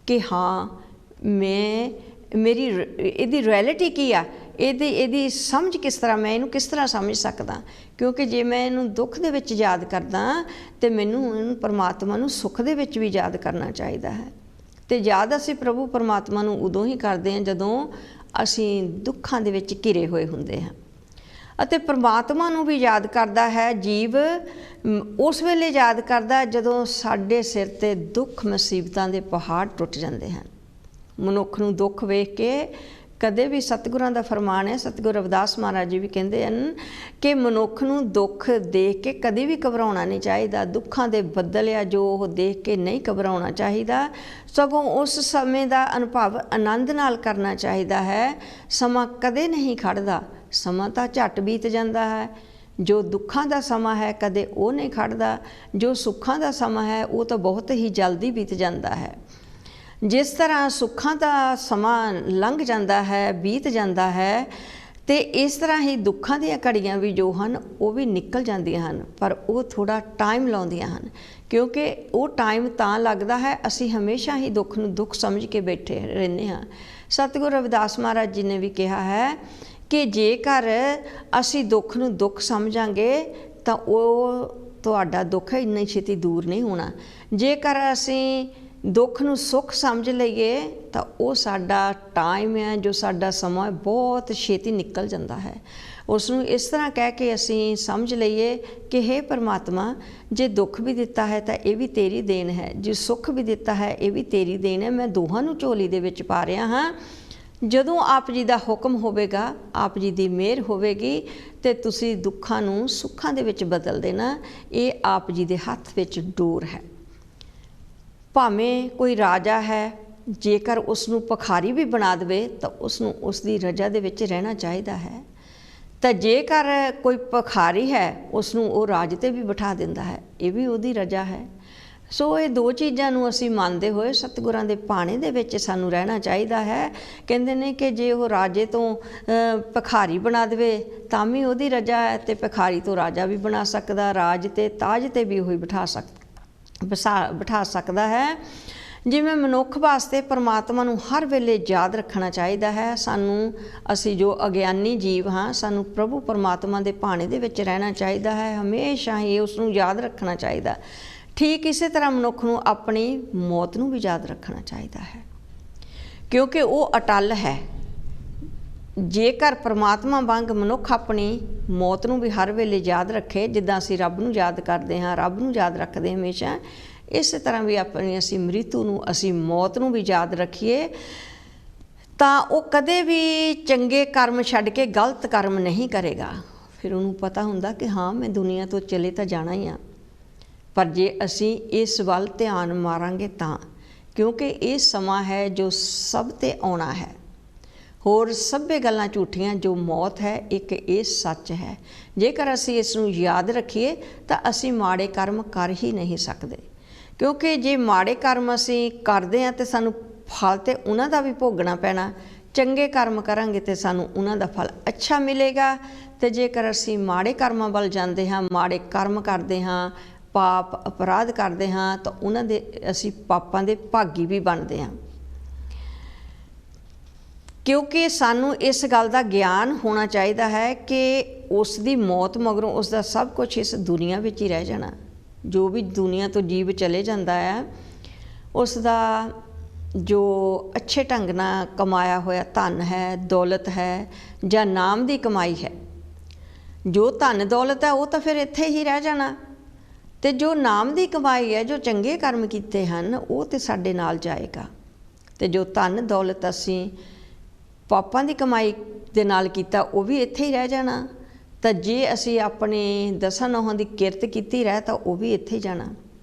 ਕਿ ਹਾਂ ਮੇਰੀ ਇਹਦੀ ਰਿਐਲਿਟੀ ਕੀ ਆ, ਇਹਦੀ ਸਮਝ ਕਿਸ ਤਰ੍ਹਾਂ, ਮੈਂ ਇਹਨੂੰ ਕਿਸ ਤਰ੍ਹਾਂ ਸਮਝ ਸਕਦਾ। ਕਿਉਂਕਿ ਜੇ ਮੈਂ ਇਹਨੂੰ ਦੁੱਖ ਦੇ ਵਿੱਚ ਯਾਦ ਕਰਦਾ ਤੇ ਮੈਨੂੰ ਇਹਨੂੰ ਪਰਮਾਤਮਾ ਨੂੰ ਸੁੱਖ ਦੇ ਵਿੱਚ ਵੀ ਯਾਦ ਕਰਨਾ ਚਾਹੀਦਾ ਹੈ। ਤੇ ਯਾਦ ਅਸੀਂ ਪ੍ਰਭੂ ਪਰਮਾਤਮਾ ਨੂੰ ਉਦੋਂ ਹੀ ਕਰਦੇ ਹਾਂ ਜਦੋਂ ਅਸੀਂ ਦੁੱਖਾਂ ਦੇ ਵਿੱਚ ਘਿਰੇ ਹੋਏ ਹੁੰਦੇ ਹਾਂ। ਅਤੇ ਪਰਮਾਤਮਾ ਨੂੰ ਵੀ ਯਾਦ ਕਰਦਾ ਹੈ ਜੀਵ, ਉਸ ਵੇਲੇ ਯਾਦ ਕਰਦਾ ਜਦੋਂ ਸਾਡੇ ਸਿਰ 'ਤੇ ਦੁੱਖ ਮੁਸੀਬਤਾਂ ਦੇ ਪਹਾੜ ਟੁੱਟ ਜਾਂਦੇ ਹਨ। ਮਨੁੱਖ ਨੂੰ ਦੁੱਖ ਵੇਖ ਕੇ ਕਦੇ ਵੀ, ਸਤਿਗੁਰਾਂ ਦਾ ਫਰਮਾਨ ਹੈ, ਸਤਿਗੁਰ ਰਵਿਦਾਸ ਮਹਾਰਾਜ ਜੀ ਵੀ ਕਹਿੰਦੇ ਹਨ ਕਿ ਮਨੁੱਖ ਨੂੰ ਦੁੱਖ ਦੇਖ ਕੇ ਕਦੇ ਵੀ ਘਬਰਾਉਣਾ ਨਹੀਂ ਚਾਹੀਦਾ। ਦੁੱਖਾਂ ਦੇ ਬੱਦਲ ਆ ਜੋ ਉਹ ਦੇਖ ਕੇ ਨਹੀਂ ਘਬਰਾਉਣਾ ਚਾਹੀਦਾ, ਸਗੋਂ ਉਸ ਸਮੇਂ ਦਾ ਅਨੁਭਵ ਆਨੰਦ ਨਾਲ ਕਰਨਾ ਚਾਹੀਦਾ ਹੈ। ਸਮਾਂ ਕਦੇ ਨਹੀਂ ਖੜ੍ਹਦਾ, ਸਮਾਂ ਤਾਂ ਝੱਟ ਬੀਤ ਜਾਂਦਾ ਹੈ। ਜੋ ਦੁੱਖਾਂ ਦਾ ਸਮਾਂ ਹੈ ਕਦੇ ਉਹ ਨਹੀਂ ਖੜ੍ਹਦਾ, ਜੋ ਸੁੱਖਾਂ ਦਾ ਸਮਾਂ ਹੈ ਉਹ ਤਾਂ ਬਹੁਤ ਹੀ ਜਲਦੀ ਬੀਤ ਜਾਂਦਾ ਹੈ। ਜਿਸ ਤਰ੍ਹਾਂ ਸੁੱਖਾਂ ਦਾ ਸਮਾਂ ਲੰਘ ਜਾਂਦਾ ਹੈ, ਬੀਤ ਜਾਂਦਾ ਹੈ, ਤੇ ਇਸ ਤਰ੍ਹਾਂ ਹੀ ਦੁੱਖਾਂ ਦੀਆਂ ਘੜੀਆਂ ਵੀ ਜੋ ਹਨ ਉਹ ਵੀ ਨਿਕਲ ਜਾਂਦੀਆਂ ਹਨ, ਪਰ ਉਹ ਥੋੜ੍ਹਾ ਟਾਈਮ ਲਾਉਂਦੀਆਂ ਹਨ। ਕਿਉਂਕਿ ਉਹ ਟਾਈਮ ਤਾਂ ਲੱਗਦਾ ਹੈ, ਅਸੀਂ ਹਮੇਸ਼ਾ ਹੀ ਦੁੱਖ ਨੂੰ ਦੁੱਖ ਸਮਝ ਕੇ ਬੈਠੇ ਰਹਿੰਦੇ ਹਾਂ। ਸਤਿਗੁਰ ਰਵਿਦਾਸ ਮਹਾਰਾਜ ਜੀ ਨੇ ਵੀ ਕਿਹਾ ਹੈ ਕਿ ਜੇਕਰ ਅਸੀਂ ਦੁੱਖ ਨੂੰ ਦੁੱਖ ਸਮਝਾਂਗੇ ਤਾਂ ਉਹ ਤੁਹਾਡਾ ਦੁੱਖ ਇੰਨੀ ਛੇਤੀ ਦੂਰ ਨਹੀਂ ਹੋਣਾ। ਜੇਕਰ ਅਸੀਂ ਦੁੱਖ ਨੂੰ ਸੁੱਖ ਸਮਝ ਲਈਏ ਤਾਂ ਉਹ ਸਾਡਾ ਟਾਈਮ ਹੈ, ਜੋ ਸਾਡਾ ਸਮਾਂ ਬਹੁਤ ਛੇਤੀ ਨਿਕਲ ਜਾਂਦਾ ਹੈ। ਉਸ ਨੂੰ ਇਸ ਤਰ੍ਹਾਂ ਕਹਿ ਕੇ ਅਸੀਂ ਸਮਝ ਲਈਏ ਕਿ ਹੇ ਪਰਮਾਤਮਾ, ਜੇ ਦੁੱਖ ਵੀ ਦਿੱਤਾ ਹੈ ਤਾਂ ਇਹ ਵੀ ਤੇਰੀ ਦੇਣ ਹੈ, ਜੇ ਸੁੱਖ ਵੀ ਦਿੱਤਾ ਹੈ ਇਹ ਵੀ ਤੇਰੀ ਦੇਣ ਹੈ। ਮੈਂ ਦੋਹਾਂ ਨੂੰ ਝੋਲੀ ਦੇ ਵਿੱਚ ਪਾ ਰਿਹਾ ਹਾਂ। ਜਦੋਂ ਆਪ ਜੀ ਦਾ ਹੁਕਮ ਹੋਵੇਗਾ, ਆਪ ਜੀ ਦੀ ਮਿਹਰ ਹੋਵੇਗੀ ਤੇ ਤੁਸੀਂ ਦੁੱਖਾਂ ਨੂੰ ਸੁੱਖਾਂ ਦੇ ਵਿੱਚ ਬਦਲ ਦੇਣਾ। ਇਹ ਆਪ ਜੀ ਦੇ ਹੱਥ ਵਿੱਚ ਡੋਰ ਹੈ। ਭਾਵੇਂ ਕੋਈ ਰਾਜਾ ਹੈ, ਜੇਕਰ ਉਸ ਨੂੰ ਭਿਖਾਰੀ ਵੀ ਬਣਾ ਦੇਵੇ ਤਾਂ ਉਸ ਨੂੰ ਉਸ ਦੀ ਰਜਾ ਦੇ ਵਿੱਚ ਰਹਿਣਾ ਚਾਹੀਦਾ ਹੈ। ਤਾਂ ਜੇਕਰ ਕੋਈ ਭਿਖਾਰੀ ਹੈ, ਉਸ ਨੂੰ ਉਹ ਰਾਜ 'ਤੇ ਵੀ ਬਿਠਾ ਦਿੰਦਾ ਹੈ, ਇਹ ਵੀ ਉਹਦੀ ਰਜਾ ਹੈ। ਸੋ ਇਹ ਦੋ ਚੀਜ਼ਾਂ ਨੂੰ ਅਸੀਂ ਮੰਨਦੇ ਹੋਏ ਸਤਿਗੁਰਾਂ ਦੇ ਭਾਣੇ ਦੇ ਵਿੱਚ ਸਾਨੂੰ ਰਹਿਣਾ ਚਾਹੀਦਾ ਹੈ। ਕਹਿੰਦੇ ਨੇ ਕਿ ਜੇ ਉਹ ਰਾਜੇ ਤੋਂ ਭਿਖਾਰੀ ਬਣਾ ਦੇਵੇ ਤਾਂ ਵੀ ਉਹਦੀ ਰਜਾ ਹੈ, ਤੇ ਭਿਖਾਰੀ ਤੋਂ ਰਾਜਾ ਵੀ ਬਣਾ ਸਕਦਾ, ਰਾਜ ਤੇ ਤਾਜ 'ਤੇ ਵੀ ਉਹੀ ਬਿਠਾ ਸਕਦਾ ਹੈ। ਜਿਵੇਂ ਮਨੁੱਖ ਵਾਸਤੇ ਪਰਮਾਤਮਾ ਨੂੰ ਹਰ ਵੇਲੇ ਯਾਦ ਰੱਖਣਾ ਚਾਹੀਦਾ ਹੈ। ਸਾਨੂੰ, ਅਸੀਂ ਜੋ ਅਗਿਆਨੀ ਜੀਵ ਹਾਂ, ਸਾਨੂੰ ਪ੍ਰਭੂ ਪਰਮਾਤਮਾ ਦੇ ਭਾਣੇ ਦੇ ਵਿੱਚ ਰਹਿਣਾ ਚਾਹੀਦਾ ਹੈ, ਹਮੇਸ਼ਾ ਹੀ ਉਸ ਨੂੰ ਯਾਦ ਰੱਖਣਾ ਚਾਹੀਦਾ। ਠੀਕ ਇਸੇ ਤਰ੍ਹਾਂ ਮਨੁੱਖ ਨੂੰ ਆਪਣੀ ਮੌਤ ਨੂੰ ਵੀ ਯਾਦ ਰੱਖਣਾ ਚਾਹੀਦਾ ਹੈ, ਕਿਉਂਕਿ ਉਹ ਅਟੱਲ ਹੈ। ਜੇਕਰ ਪਰਮਾਤਮਾ ਵਾਂਗ ਮਨੁੱਖ ਆਪਣੀ ਮੌਤ ਨੂੰ ਵੀ ਹਰ ਵੇਲੇ ਯਾਦ ਰੱਖੇ, ਜਿੱਦਾਂ ਅਸੀਂ ਰੱਬ ਨੂੰ ਯਾਦ ਕਰਦੇ ਹਾਂ, ਰੱਬ ਨੂੰ ਯਾਦ ਰੱਖਦੇ ਹਮੇਸ਼ਾ, ਇਸੇ ਤਰ੍ਹਾਂ ਵੀ ਆਪਣੀ ਅਸੀਂ ਮ੍ਰਿਤੂ ਨੂੰ, ਅਸੀਂ ਮੌਤ ਨੂੰ ਵੀ ਯਾਦ ਰੱਖੀਏ, ਤਾਂ ਉਹ ਕਦੇ ਵੀ ਚੰਗੇ ਕਰਮ ਛੱਡ ਕੇ ਗਲਤ ਕਰਮ ਨਹੀਂ ਕਰੇਗਾ। ਫਿਰ ਉਹਨੂੰ ਪਤਾ ਹੁੰਦਾ ਕਿ ਹਾਂ, ਮੈਂ ਦੁਨੀਆ ਤੋਂ ਚਲੇ ਤਾਂ ਜਾਣਾ ਹੀ ਆ। ਪਰ ਜੇ ਅਸੀਂ ਇਸ ਵੱਲ ਧਿਆਨ ਮਾਰਾਂਗੇ ਤਾਂ, ਕਿਉਂਕਿ ਇਹ ਸਮਾਂ ਹੈ ਜੋ ਸਭ 'ਤੇ ਆਉਣਾ ਹੈ। ਹੋਰ ਸਭੇ ਗੱਲਾਂ ਝੂਠੀਆਂ, ਜੋ ਮੌਤ ਹੈ ਇੱਕ ਇਹ ਸੱਚ ਹੈ। ਜੇਕਰ ਅਸੀਂ ਇਸ ਨੂੰ ਯਾਦ ਰੱਖੀਏ ਤਾਂ ਅਸੀਂ ਮਾੜੇ ਕਰਮ ਕਰ ਹੀ ਨਹੀਂ ਸਕਦੇ, ਕਿਉਂਕਿ ਜੇ ਮਾੜੇ ਕਰਮ ਅਸੀਂ ਕਰਦੇ ਹਾਂ ਤਾਂ ਸਾਨੂੰ ਫਲ ਤੇ ਉਹਨਾਂ ਦਾ ਵੀ ਭੋਗਣਾ ਪੈਣਾ। ਚੰਗੇ ਕਰਮ ਕਰਾਂਗੇ ਤੇ ਸਾਨੂੰ ਉਹਨਾਂ ਦਾ ਫਲ ਅੱਛਾ ਮਿਲੇਗਾ। ਤੇ ਜੇਕਰ ਅਸੀਂ ਮਾੜੇ ਕਰਮਾਂ ਵੱਲ ਜਾਂਦੇ ਹਾਂ, ਮਾੜੇ ਕਰਮ ਕਰਦੇ ਹਾਂ, ਪਾਪ ਅਪਰਾਧ ਕਰਦੇ ਹਾਂ, ਤਾਂ ਉਹਨਾਂ ਦੇ ਅਸੀਂ ਪਾਪਾਂ ਦੇ ਭਾਗੀ ਵੀ ਬਣਦੇ ਹਾਂ। ਕਿਉਂਕਿ ਸਾਨੂੰ ਇਸ ਗੱਲ ਦਾ ਗਿਆਨ ਹੋਣਾ ਚਾਹੀਦਾ ਹੈ ਕਿ ਉਸ ਦੀ ਮੌਤ ਮਗਰੋਂ ਉਸ ਦਾ ਸਭ ਕੁਝ ਇਸ ਦੁਨੀਆ ਵਿੱਚ ਹੀ ਰਹਿ ਜਾਣਾ। ਜੋ ਵੀ ਦੁਨੀਆ ਤੋਂ ਜੀਵ ਚਲੇ ਜਾਂਦਾ ਹੈ, ਉਸ ਦਾ ਜੋ ਅੱਛੇ ਢੰਗ ਨਾਲ ਕਮਾਇਆ ਹੋਇਆ ਧਨ ਹੈ, ਦੌਲਤ ਹੈ ਜਾਂ ਨਾਮ ਦੀ ਕਮਾਈ ਹੈ। ਜੋ ਧਨ ਦੌਲਤ ਹੈ ਉਹ ਤਾਂ ਫਿਰ ਇੱਥੇ ਹੀ ਰਹਿ ਜਾਣਾ, ਅਤੇ ਜੋ ਨਾਮ ਦੀ ਕਮਾਈ ਹੈ, ਜੋ ਚੰਗੇ ਕਰਮ ਕੀਤੇ ਹਨ, ਉਹ ਤਾਂ ਸਾਡੇ ਨਾਲ ਜਾਏਗਾ। ਅਤੇ ਜੋ ਧਨ ਦੌਲਤ ਅਸੀਂ ਪਾਪਾਂ ਦੀ ਕਮਾਈ ਦੇ ਨਾਲ ਕੀਤਾ, ਉਹ ਵੀ ਇੱਥੇ ਹੀ ਰਹਿ ਜਾਣਾ। ਤਾਂ ਜੇ ਅਸੀਂ ਆਪਣੇ ਦਸਾਂ ਨਹੁੰਆਂ ਦੀ ਕਿਰਤ ਕੀਤੀ ਰਹਿ ਤਾਂ ਉਹ ਵੀ ਇੱਥੇ ਹੀ ਜਾਣਾ।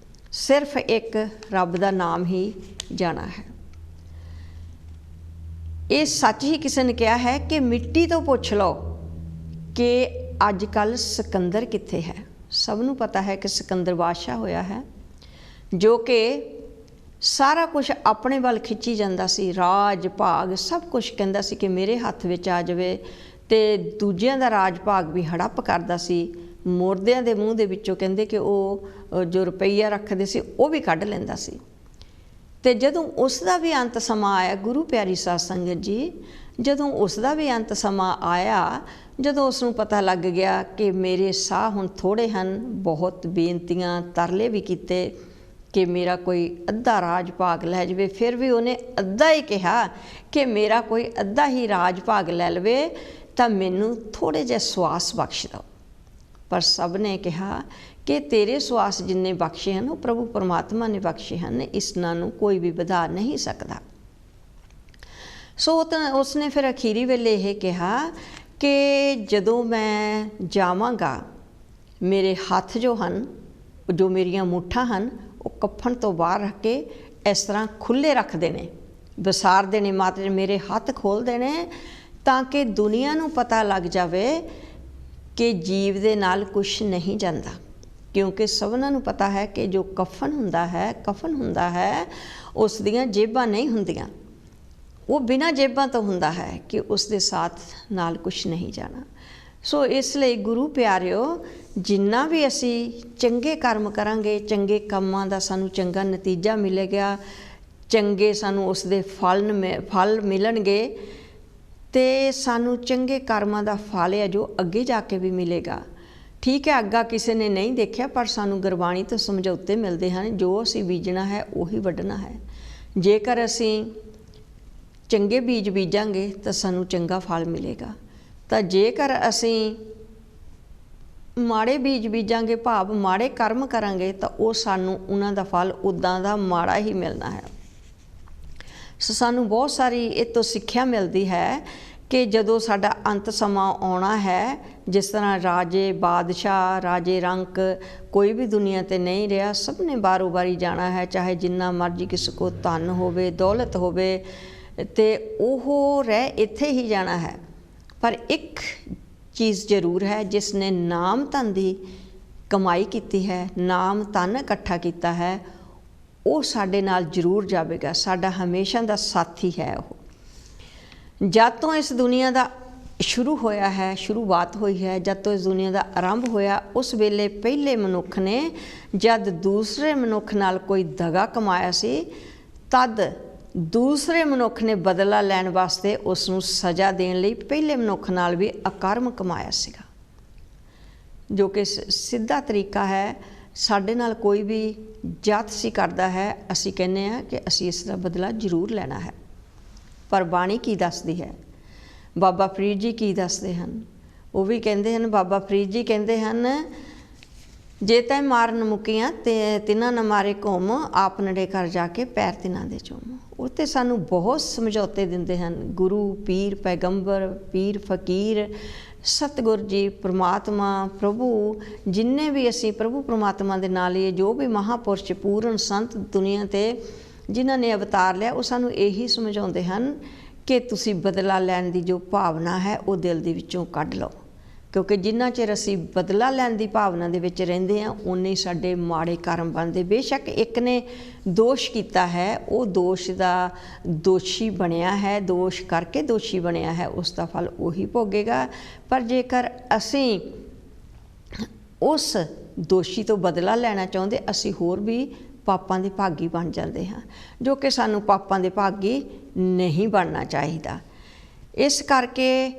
ਸਿਰਫ ਇੱਕ ਰੱਬ ਦਾ ਨਾਮ ਹੀ ਜਾਣਾ ਹੈ। ਇਹ ਸੱਚ ਹੀ ਕਿਸੇ ਨੇ ਕਿਹਾ ਹੈ ਕਿ ਮਿੱਟੀ ਤੋਂ ਪੁੱਛ ਲਓ ਕਿ ਅੱਜ ਕੱਲ੍ਹ ਸਿਕੰਦਰ ਕਿੱਥੇ ਹੈ। ਸਭ ਨੂੰ ਪਤਾ ਹੈ ਕਿ ਸਿਕੰਦਰ ਬਾਦਸ਼ਾਹ ਹੋਇਆ ਹੈ, ਜੋ ਕਿ ਸਾਰਾ ਕੁਛ ਆਪਣੇ ਵੱਲ ਖਿੱਚੀ ਜਾਂਦਾ ਸੀ। ਰਾਜ ਭਾਗ ਸਭ ਕੁਛ ਕਹਿੰਦਾ ਸੀ ਕਿ ਮੇਰੇ ਹੱਥ ਵਿੱਚ ਆ ਜਾਵੇ, ਅਤੇ ਦੂਜਿਆਂ ਦਾ ਰਾਜ ਭਾਗ ਵੀ ਹੜੱਪ ਕਰਦਾ ਸੀ। ਮੁਰਦਿਆਂ ਦੇ ਮੂੰਹ ਦੇ ਵਿੱਚੋਂ ਕਹਿੰਦੇ ਕਿ ਉਹ ਜੋ ਰੁਪਈਆ ਰੱਖਦੇ ਸੀ ਉਹ ਵੀ ਕੱਢ ਲੈਂਦਾ ਸੀ। ਅਤੇ ਜਦੋਂ ਉਸ ਦਾ ਵੀ ਅੰਤ ਸਮਾਂ ਆਇਆ, ਗੁਰੂ ਪਿਆਰੀ ਸਾਧ ਸੰਗਤ ਜੀ, ਜਦੋਂ ਉਸ ਦਾ ਵੀ ਅੰਤ ਸਮਾਂ ਆਇਆ, ਜਦੋਂ ਉਸ ਨੂੰ ਪਤਾ ਲੱਗ ਗਿਆ ਕਿ ਮੇਰੇ ਸਾਹ ਹੁਣ ਥੋੜ੍ਹੇ ਹਨ, ਬਹੁਤ ਬੇਨਤੀਆਂ ਤਰਲੇ ਵੀ ਕੀਤੇ ਕਿ ਮੇਰਾ ਕੋਈ ਅੱਧਾ ਰਾਜ ਭਾਗ ਲੈ ਜਾਵੇ, ਫਿਰ ਵੀ ਉਹਨੇ ਅੱਧਾ ਹੀ ਕਿਹਾ ਕਿ ਮੇਰਾ ਕੋਈ ਅੱਧਾ ਹੀ ਰਾਜ ਭਾਗ ਲੈ ਲਵੇ ਤਾਂ ਮੈਨੂੰ ਥੋੜ੍ਹੇ ਜਿਹੇ ਸਵਾਸ ਬਖਸ਼ ਦਿਓ। ਪਰ ਸਭ ਨੇ ਕਿਹਾ ਕਿ ਤੇਰੇ ਸਵਾਸ ਜਿੰਨੇ ਬਖਸ਼ੇ ਹਨ ਉਹ ਪ੍ਰਭੂ ਪਰਮਾਤਮਾ ਨੇ ਬਖਸ਼ੇ ਹਨ, ਇਸਨਾਂ ਨੂੰ ਕੋਈ ਵੀ ਵਧਾ ਨਹੀਂ ਸਕਦਾ। ਸੋ ਤਾਂ ਉਸਨੇ ਫਿਰ ਅਖੀਰੀ ਵੇਲੇ ਇਹ ਕਿਹਾ ਕਿ ਜਦੋਂ ਮੈਂ ਜਾਵਾਂਗਾ, ਮੇਰੇ ਹੱਥ ਜੋ ਹਨ, ਜੋ ਮੇਰੀਆਂ ਮੁੱਠਾਂ ਹਨ, ਉਹ ਕਫਨ ਤੋਂ ਬਾਹਰ ਰੱਖ ਕੇ ਇਸ ਤਰ੍ਹਾਂ ਖੁੱਲ੍ਹੇ ਰੱਖ ਦੇਣੇ, ਵਿਸਾਰ ਦੇਣੇ, ਮਾਤਰ ਮੇਰੇ ਹੱਥ ਖੋਲ੍ਹ ਦੇਣੇ, ਤਾਂ ਕਿ ਦੁਨੀਆ ਨੂੰ ਪਤਾ ਲੱਗ ਜਾਵੇ ਕਿ ਜੀਵ ਦੇ ਨਾਲ ਕੁਛ ਨਹੀਂ ਜਾਂਦਾ। ਕਿਉਂਕਿ ਸਭਨਾਂ ਨੂੰ ਪਤਾ ਹੈ ਕਿ ਜੋ ਕਫਨ ਹੁੰਦਾ ਹੈ ਉਸ ਦੀਆਂ ਜੇਬਾਂ ਨਹੀਂ ਹੁੰਦੀਆਂ, ਉਹ ਬਿਨਾਂ ਜੇਬਾਂ ਤੋਂ ਹੁੰਦਾ ਹੈ ਕਿ ਉਸ ਦੇ ਸਾਥ ਨਾਲ ਕੁਛ ਨਹੀਂ ਜਾਣਾ। ਸੋ ਇਸ ਲਈ ਗੁਰੂ ਪਿਆਰਿਓ, ਜਿੰਨਾ ਵੀ ਅਸੀਂ ਚੰਗੇ ਕਰਮ ਕਰਾਂਗੇ, ਚੰਗੇ ਕੰਮਾਂ ਦਾ ਸਾਨੂੰ ਚੰਗਾ ਨਤੀਜਾ ਮਿਲੇਗਾ, ਚੰਗੇ ਸਾਨੂੰ ਉਸ ਦੇ ਫਲ ਮਿਲਣਗੇ, ਅਤੇ ਸਾਨੂੰ ਚੰਗੇ ਕਰਮਾਂ ਦਾ ਫਲ ਹੈ ਜੋ ਅੱਗੇ ਜਾ ਕੇ ਵੀ ਮਿਲੇਗਾ। ਠੀਕ ਹੈ, ਅੱਗਾ ਕਿਸੇ ਨੇ ਨਹੀਂ ਦੇਖਿਆ, ਪਰ ਸਾਨੂੰ ਗੁਰਬਾਣੀ ਤੋਂ ਸਮਝੌਤੇ ਮਿਲਦੇ ਹਨ, ਜੋ ਅਸੀਂ ਬੀਜਣਾ ਹੈ ਉਹੀ ਵੱਢਣਾ ਹੈ। ਜੇਕਰ ਅਸੀਂ ਚੰਗੇ ਬੀਜ ਬੀਜਾਂਗੇ ਤਾਂ ਸਾਨੂੰ ਚੰਗਾ ਫਲ ਮਿਲੇਗਾ, ਤਾਂ ਜੇਕਰ ਅਸੀਂ ਮਾੜੇ ਬੀਜ ਬੀਜਾਂਗੇ, ਭਾਵ ਮਾੜੇ ਕਰਮ ਕਰਾਂਗੇ, ਤਾਂ ਉਹ ਸਾਨੂੰ ਉਹਨਾਂ ਦਾ ਫਲ ਉੱਦਾਂ ਦਾ ਮਾੜਾ ਹੀ ਮਿਲਣਾ ਹੈ। ਸੋ ਸਾਨੂੰ ਬਹੁਤ ਸਾਰੀ ਇਹ ਤੋਂ ਸਿੱਖਿਆ ਮਿਲਦੀ ਹੈ ਕਿ ਜਦੋਂ ਸਾਡਾ ਅੰਤ ਸਮਾਂ ਆਉਣਾ ਹੈ, ਜਿਸ ਤਰ੍ਹਾਂ ਰਾਜੇ ਬਾਦਸ਼ਾਹ, ਰਾਜੇ ਰੰਕ, ਕੋਈ ਵੀ ਦੁਨੀਆ 'ਤੇ ਨਹੀਂ ਰਿਹਾ, ਸਭ ਨੇ ਬਾਰੋ ਬਾਰੀ ਜਾਣਾ ਹੈ, ਚਾਹੇ ਜਿੰਨਾ ਮਰਜ਼ੀ ਕਿਸੇ ਕੋਲ ਧਨ ਹੋਵੇ, ਦੌਲਤ ਹੋਵੇ, ਅਤੇ ਉਹ ਰਹਿ ਇੱਥੇ ਹੀ ਜਾਣਾ ਹੈ। ਪਰ ਇੱਕ ਚੀਜ਼ ਜ਼ਰੂਰ ਹੈ, ਜਿਸ ਨੇ ਨਾਮ ਧਨ ਦੀ ਕਮਾਈ ਕੀਤੀ ਹੈ, ਨਾਮ ਧਨ ਇਕੱਠਾ ਕੀਤਾ ਹੈ, ਉਹ ਸਾਡੇ ਨਾਲ ਜ਼ਰੂਰ ਜਾਵੇਗਾ, ਸਾਡਾ ਹਮੇਸ਼ਾ ਦਾ ਸਾਥੀ ਹੈ। ਉਹ ਜਦ ਤੋਂ ਇਸ ਦੁਨੀਆ ਦਾ ਸ਼ੁਰੂ ਹੋਇਆ ਹੈ, ਸ਼ੁਰੂਆਤ ਹੋਈ ਹੈ, ਜਦ ਤੋਂ ਇਸ ਦੁਨੀਆ ਦਾ ਆਰੰਭ ਹੋਇਆ, ਉਸ ਵੇਲੇ ਪਹਿਲੇ ਮਨੁੱਖ ਨੇ ਜਦ ਦੂਸਰੇ ਮਨੁੱਖ ਨਾਲ ਕੋਈ ਦਗਾ ਕਮਾਇਆ ਸੀ, ਤਦ ਦੂਸਰੇ ਮਨੁੱਖ ਨੇ ਬਦਲਾ ਲੈਣ ਵਾਸਤੇ ਉਸ ਨੂੰ ਸਜ਼ਾ ਦੇਣ ਲਈ ਪਹਿਲੇ ਮਨੁੱਖ ਨਾਲ ਵੀ ਅਕਰਮ ਕਮਾਇਆ ਸੀਗਾ, ਜੋ ਕਿ ਸਿੱਧਾ ਤਰੀਕਾ ਹੈ। ਸਾਡੇ ਨਾਲ ਕੋਈ ਵੀ ਜਾਤਸੀ ਕਰਦਾ ਹੈ, ਅਸੀਂ ਕਹਿੰਦੇ ਹਾਂ ਕਿ ਅਸੀਂ ਇਸ ਦਾ ਬਦਲਾ ਜ਼ਰੂਰ ਲੈਣਾ ਹੈ। ਪਰ ਬਾਣੀ ਕੀ ਦੱਸਦੀ ਹੈ? ਬਾਬਾ ਫਰੀਦ ਜੀ ਕੀ ਦੱਸਦੇ ਹਨ? ਉਹ ਵੀ ਕਹਿੰਦੇ ਹਨ, ਬਾਬਾ ਫਰੀਦ ਜੀ ਕਹਿੰਦੇ ਹਨ, ਜੇ ਤੈਂ ਮਾਰਨ ਮੁਕੀਆਂ ਤੇ ਤਿਨਾਂ ਨਾ ਮਾਰੇ ਘੁੰਮ, ਆਪ ਨੇੜੇ ਘਰ ਜਾ ਕੇ ਪੈਰ ਤਿਨਾਂ ਦੇ ਚੁੰਮ। ਉਹ 'ਤੇ ਸਾਨੂੰ ਬਹੁਤ ਸਮਝੌਤੇ ਦਿੰਦੇ ਹਨ ਗੁਰੂ, ਪੀਰ, ਪੈਗੰਬਰ, ਪੀਰ, ਫਕੀਰ, ਸਤਿਗੁਰ ਜੀ, ਪ੍ਰਮਾਤਮਾ, ਪ੍ਰਭੂ, ਜਿੰਨੇ ਵੀ ਅਸੀਂ ਪ੍ਰਭੂ ਪ੍ਰਮਾਤਮਾ ਦੇ ਨਾਲ ਹੀ, ਜੋ ਵੀ ਮਹਾਂਪੁਰਸ਼, ਪੂਰਨ ਸੰਤ ਦੁਨੀਆ 'ਤੇ ਜਿਨ੍ਹਾਂ ਨੇ ਅਵਤਾਰ ਲਿਆ, ਉਹ ਸਾਨੂੰ ਇਹੀ ਸਮਝਾਉਂਦੇ ਹਨ ਕਿ ਤੁਸੀਂ ਬਦਲਾ ਲੈਣ ਦੀ ਜੋ ਭਾਵਨਾ ਹੈ ਉਹ ਦਿਲ ਦੇ ਵਿੱਚੋਂ ਕੱਢ ਲਓ, ਕਿਉਂਕਿ ਜਿੰਨਾ ਚਿਰ ਅਸੀਂ ਬਦਲਾ ਲੈਣ ਦੀ ਭਾਵਨਾ ਦੇ ਵਿੱਚ ਰਹਿੰਦੇ ਹਾਂ, ਉਨੇ ਹੀ ਸਾਡੇ ਮਾੜੇ ਕਰਮ ਬਣਦੇ। ਬੇਸ਼ੱਕ ਇੱਕ ਨੇ ਦੋਸ਼ ਕੀਤਾ ਹੈ, ਉਹ ਦੋਸ਼ ਦਾ ਦੋਸ਼ੀ ਬਣਿਆ ਹੈ, ਦੋਸ਼ ਕਰਕੇ ਦੋਸ਼ੀ ਬਣਿਆ ਹੈ, ਉਸ ਦਾ ਫਲ ਉਹੀ ਭੋਗੇਗਾ। ਪਰ ਜੇਕਰ ਅਸੀਂ ਉਸ ਦੋਸ਼ੀ ਤੋਂ ਬਦਲਾ ਲੈਣਾ ਚਾਹੁੰਦੇ, ਅਸੀਂ ਹੋਰ ਵੀ ਪਾਪਾਂ ਦੇ ਭਾਗੀ ਬਣ ਜਾਂਦੇ ਹਾਂ, ਜੋ ਕਿ ਸਾਨੂੰ ਪਾਪਾਂ ਦੇ ਭਾਗੀ ਨਹੀਂ ਬਣਨਾ ਚਾਹੀਦਾ। ਇਸ ਕਰਕੇ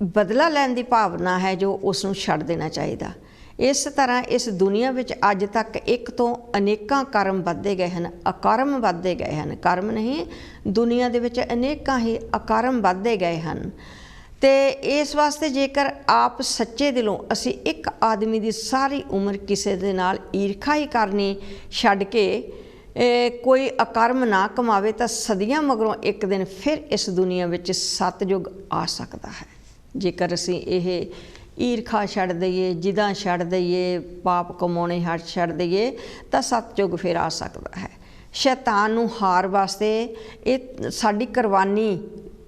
ਬਦਲਾ ਲੈਣ ਦੀ ਭਾਵਨਾ ਹੈ ਜੋ ਉਸ ਨੂੰ ਛੱਡ ਦੇਣਾ ਚਾਹੀਦਾ। इस तरह इस दुनिया विच अज तक एक तो अनेकां कर्म वधदे गए हैं, अकर्म वधदे गए हैं। कर्म नहीं, दुनिया दे विच अनेकां ही अकर्म वधदे गए हैं। तो इस वास्ते जेकर आप सच्चे दिलों असी एक आदमी की सारी उम्र किसी दे नाल ईर्खा ही करनी छड्ड के कोई अकर्म ना कमावे तो सदियां मगरों एक दिन फिर इस दुनिया विच सतयुग आ सकता है। जेकर असी ये ईर्खा छड्ड दईए, जिदा छड्ड दईए, पाप कमाने हट छड्ड दईए तो सतयुग फिर आ सकता है। शैतान नूं हार वास्ते ये साडी कुरबानी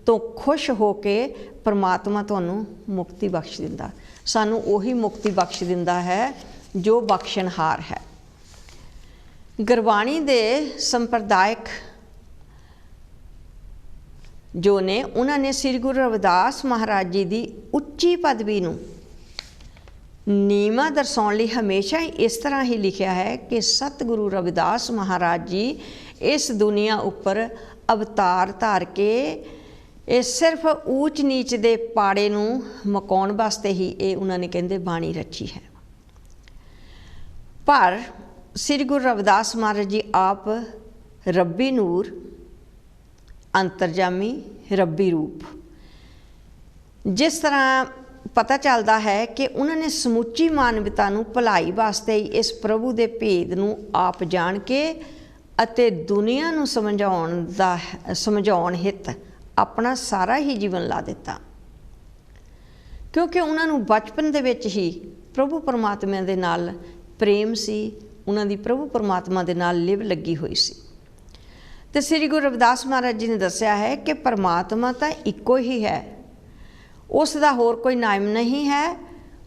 तो खुश हो के परमात्मा तुहानूं मुक्ति बख्श दिंदा, सानूं उही मुक्ति बख्श दिंदा है जो बख्शणहार है। गुरबाणी दे संप्रदायक जो ने उन्होंने श्री गुरु रविदास महाराज जी की उच्ची पदवी नूं नीमा दर्शाउण लई हमेशा ही इस तरह ही लिखिया है कि सतगुरु रविदास महाराज जी इस दुनिया उपर अवतार धार के ये सिर्फ ऊच नीच दे पाड़े नूं मकाउण वास्ते ही ये उन्होंने कहंदे बाणी रची है। पर श्री गुरु रविदास महाराज जी आप रब्बी नूर, अंतरजामी, रब्बी रूप, जिस तरह पता चलता है कि उन्होंने समुची मानवता नूं भलाई वास्ते ही इस प्रभु दे भेद नूं आप जान के अते दुनिया नूं समझाउण हित अपना सारा ही जीवन ला दिता, क्योंकि उन्होंने बचपन दे विच ही प्रभु परमात्मा दे नाल प्रेम सी, उन्हां दी प्रभु परमात्मा दे नाल लिव लगी हुई सी। तो श्री गुरु रविदास महाराज जी ने दस्सिया है कि परमात्मा तो इक्को ही है, उसका होर कोई नाम नहीं है,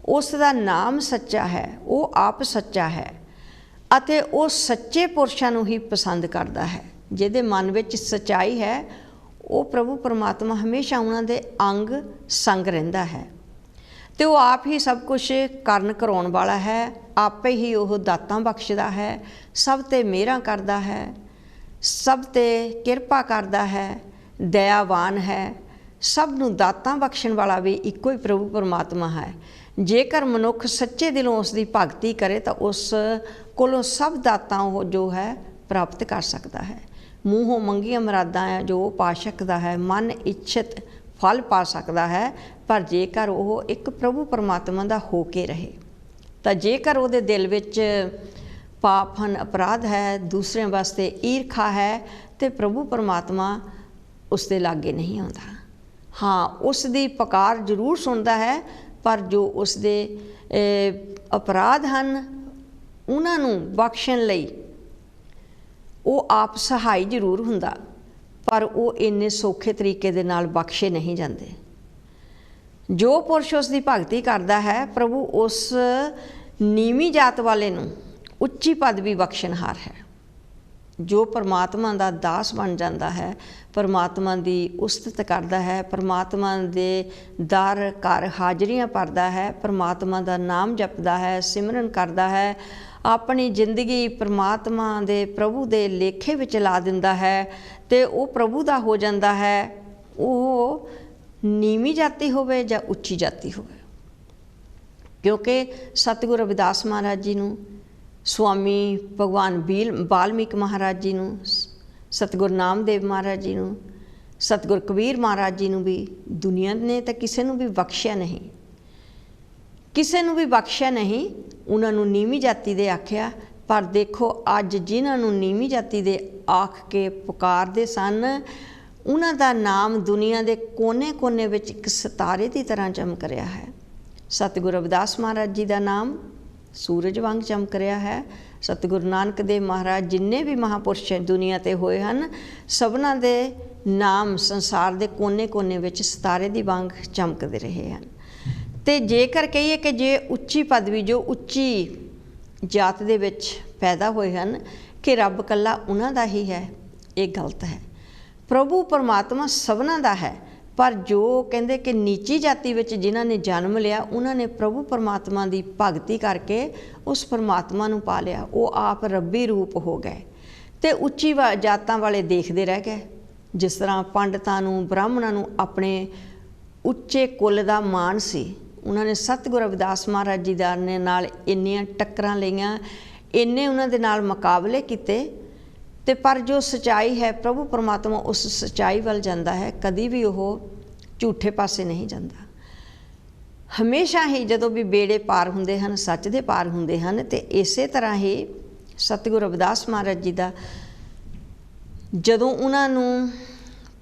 उसका नाम सच्चा है, वो आप सच्चा है अते वो सच्चे पुरुषां नूं ही पसंद करता है। जिहदे मन विच सच्चाई है वो प्रभु परमात्मा हमेशा उन्हां दे अंग संग रहिंदा है। तो वो आप ही सब कुछ करन कराउण वाला है, आपे ही वो दातां बख्शदा है, सब ते मेहरां करदा है, सब ते किरपा करदा है, दयावान है, सब नूं दातां बख्शण वाला भी इक्को ही प्रभु परमात्मा है। जेकर मनुख सच्चे दिलों उसकी भगती करे तो उस कोलों सब दातां वो जो है प्राप्त कर सकता है। मूहों मंगियां मुरादां है जो वो पा सकता है, मन इच्छित फल पा सकता है, पर जेकर वो एक प्रभु परमात्मा दा हो के रहे। तो जेकर वो दिल विच पाप हन, अपराध है, दूसरे वास्ते ईर्खा है, तो प्रभु परमात्मा उसके लागे नहीं आता। हाँ, उसकी पुकार जरूर सुनता है, पर जो उसके अपराध हैं उन्होंने बख्शण लई वो आप सहाय जरूर हुंदा, पर वो इन्ने सौखे तरीके दे नाल बख्शे नहीं जाते। जो पुरुष उसकी भगती करता है, प्रभु उस नीवी जात वाले नूं उच्ची पदवी बख्शणहार है। जो परमात्मा का दास बन जाता है, परमात्मा की उस्तत करता है, परमात्मा के दर घर हाजरियां भरदा है, परमात्मा का नाम जपदा है, सिमरन करता है, अपनी जिंदगी परमात्मा दे प्रभु दे लेखे विच ला दिंदा है, तो वो प्रभु का हो जाता है। वो नीवी जाति होवे या उच्ची जाति होवे, क्योंकि सतगुरु रविदास महाराज जी नूं, स्वामी भगवान वाल्मीकि महाराज जी नूं, सतगुरु नामदेव महाराज जी नूं, सतगुरु कबीर महाराज जी नूं भी दुनिया ने तो किसी नूं भी बख्शिया नहीं, किसी नूं भी बख्शिया नहीं, उन्होंने नीवी जाति दे आख्या। पर देखो अज जिन्होंने नीवी जाति दे आख के पुकारदे सन, उन्हां दा नाम दुनिया के कोने कोने विच एक सितारे की तरह चमक रहा है। सतगुरु रविदास महाराज जी का नाम सूरज वांग चमक रहा है। सतगुरु नानक देव महाराज जिन्ने भी महापुरुष दुनिया ते होए हैं, सबना दे नाम संसार के कोने कोने विच सितारे दी वांग चमकते रहे हैं। तो जेकर कहिए कि जे उच्ची पदवी जो उच्ची जात दे विच पैदा होए हैं कि रब कल्ला उन्हां दा ही है, ये गलत है। प्रभु परमात्मा सबना दा है, पर जो कहते कि नीची जाति विच जिन्हां ने जन्म लिया, उन्होंने प्रभु परमात्मा की भगती करके उस परमात्मा नूं पा लिया, वो आप रब्बी रूप हो गए। तो उच्ची जातां वाले देखते रह गए, जिस तरह पंडितां नूं, ब्राह्मणां नूं अपने उच्चे कुल दा मान सी, उन्होंने सतगुरु रविदास महाराज जी ने नाल इन्नियां टक्करां लईआं, इन्ने उन्हां दे नाल मुकाबले कीते, ते पर जो सच्चाई है प्रभु परमात्मा उस सच्चाई वाल जांदा है, कदी भी वो झूठे पासे नहीं जाता। हमेशा ही जदों भी बेड़े पार हुंदे हन सच दे पार हुंदे हन। ते इसे तरह ही सतगुरु रविदास महाराज जी का जदों उन्हां नूं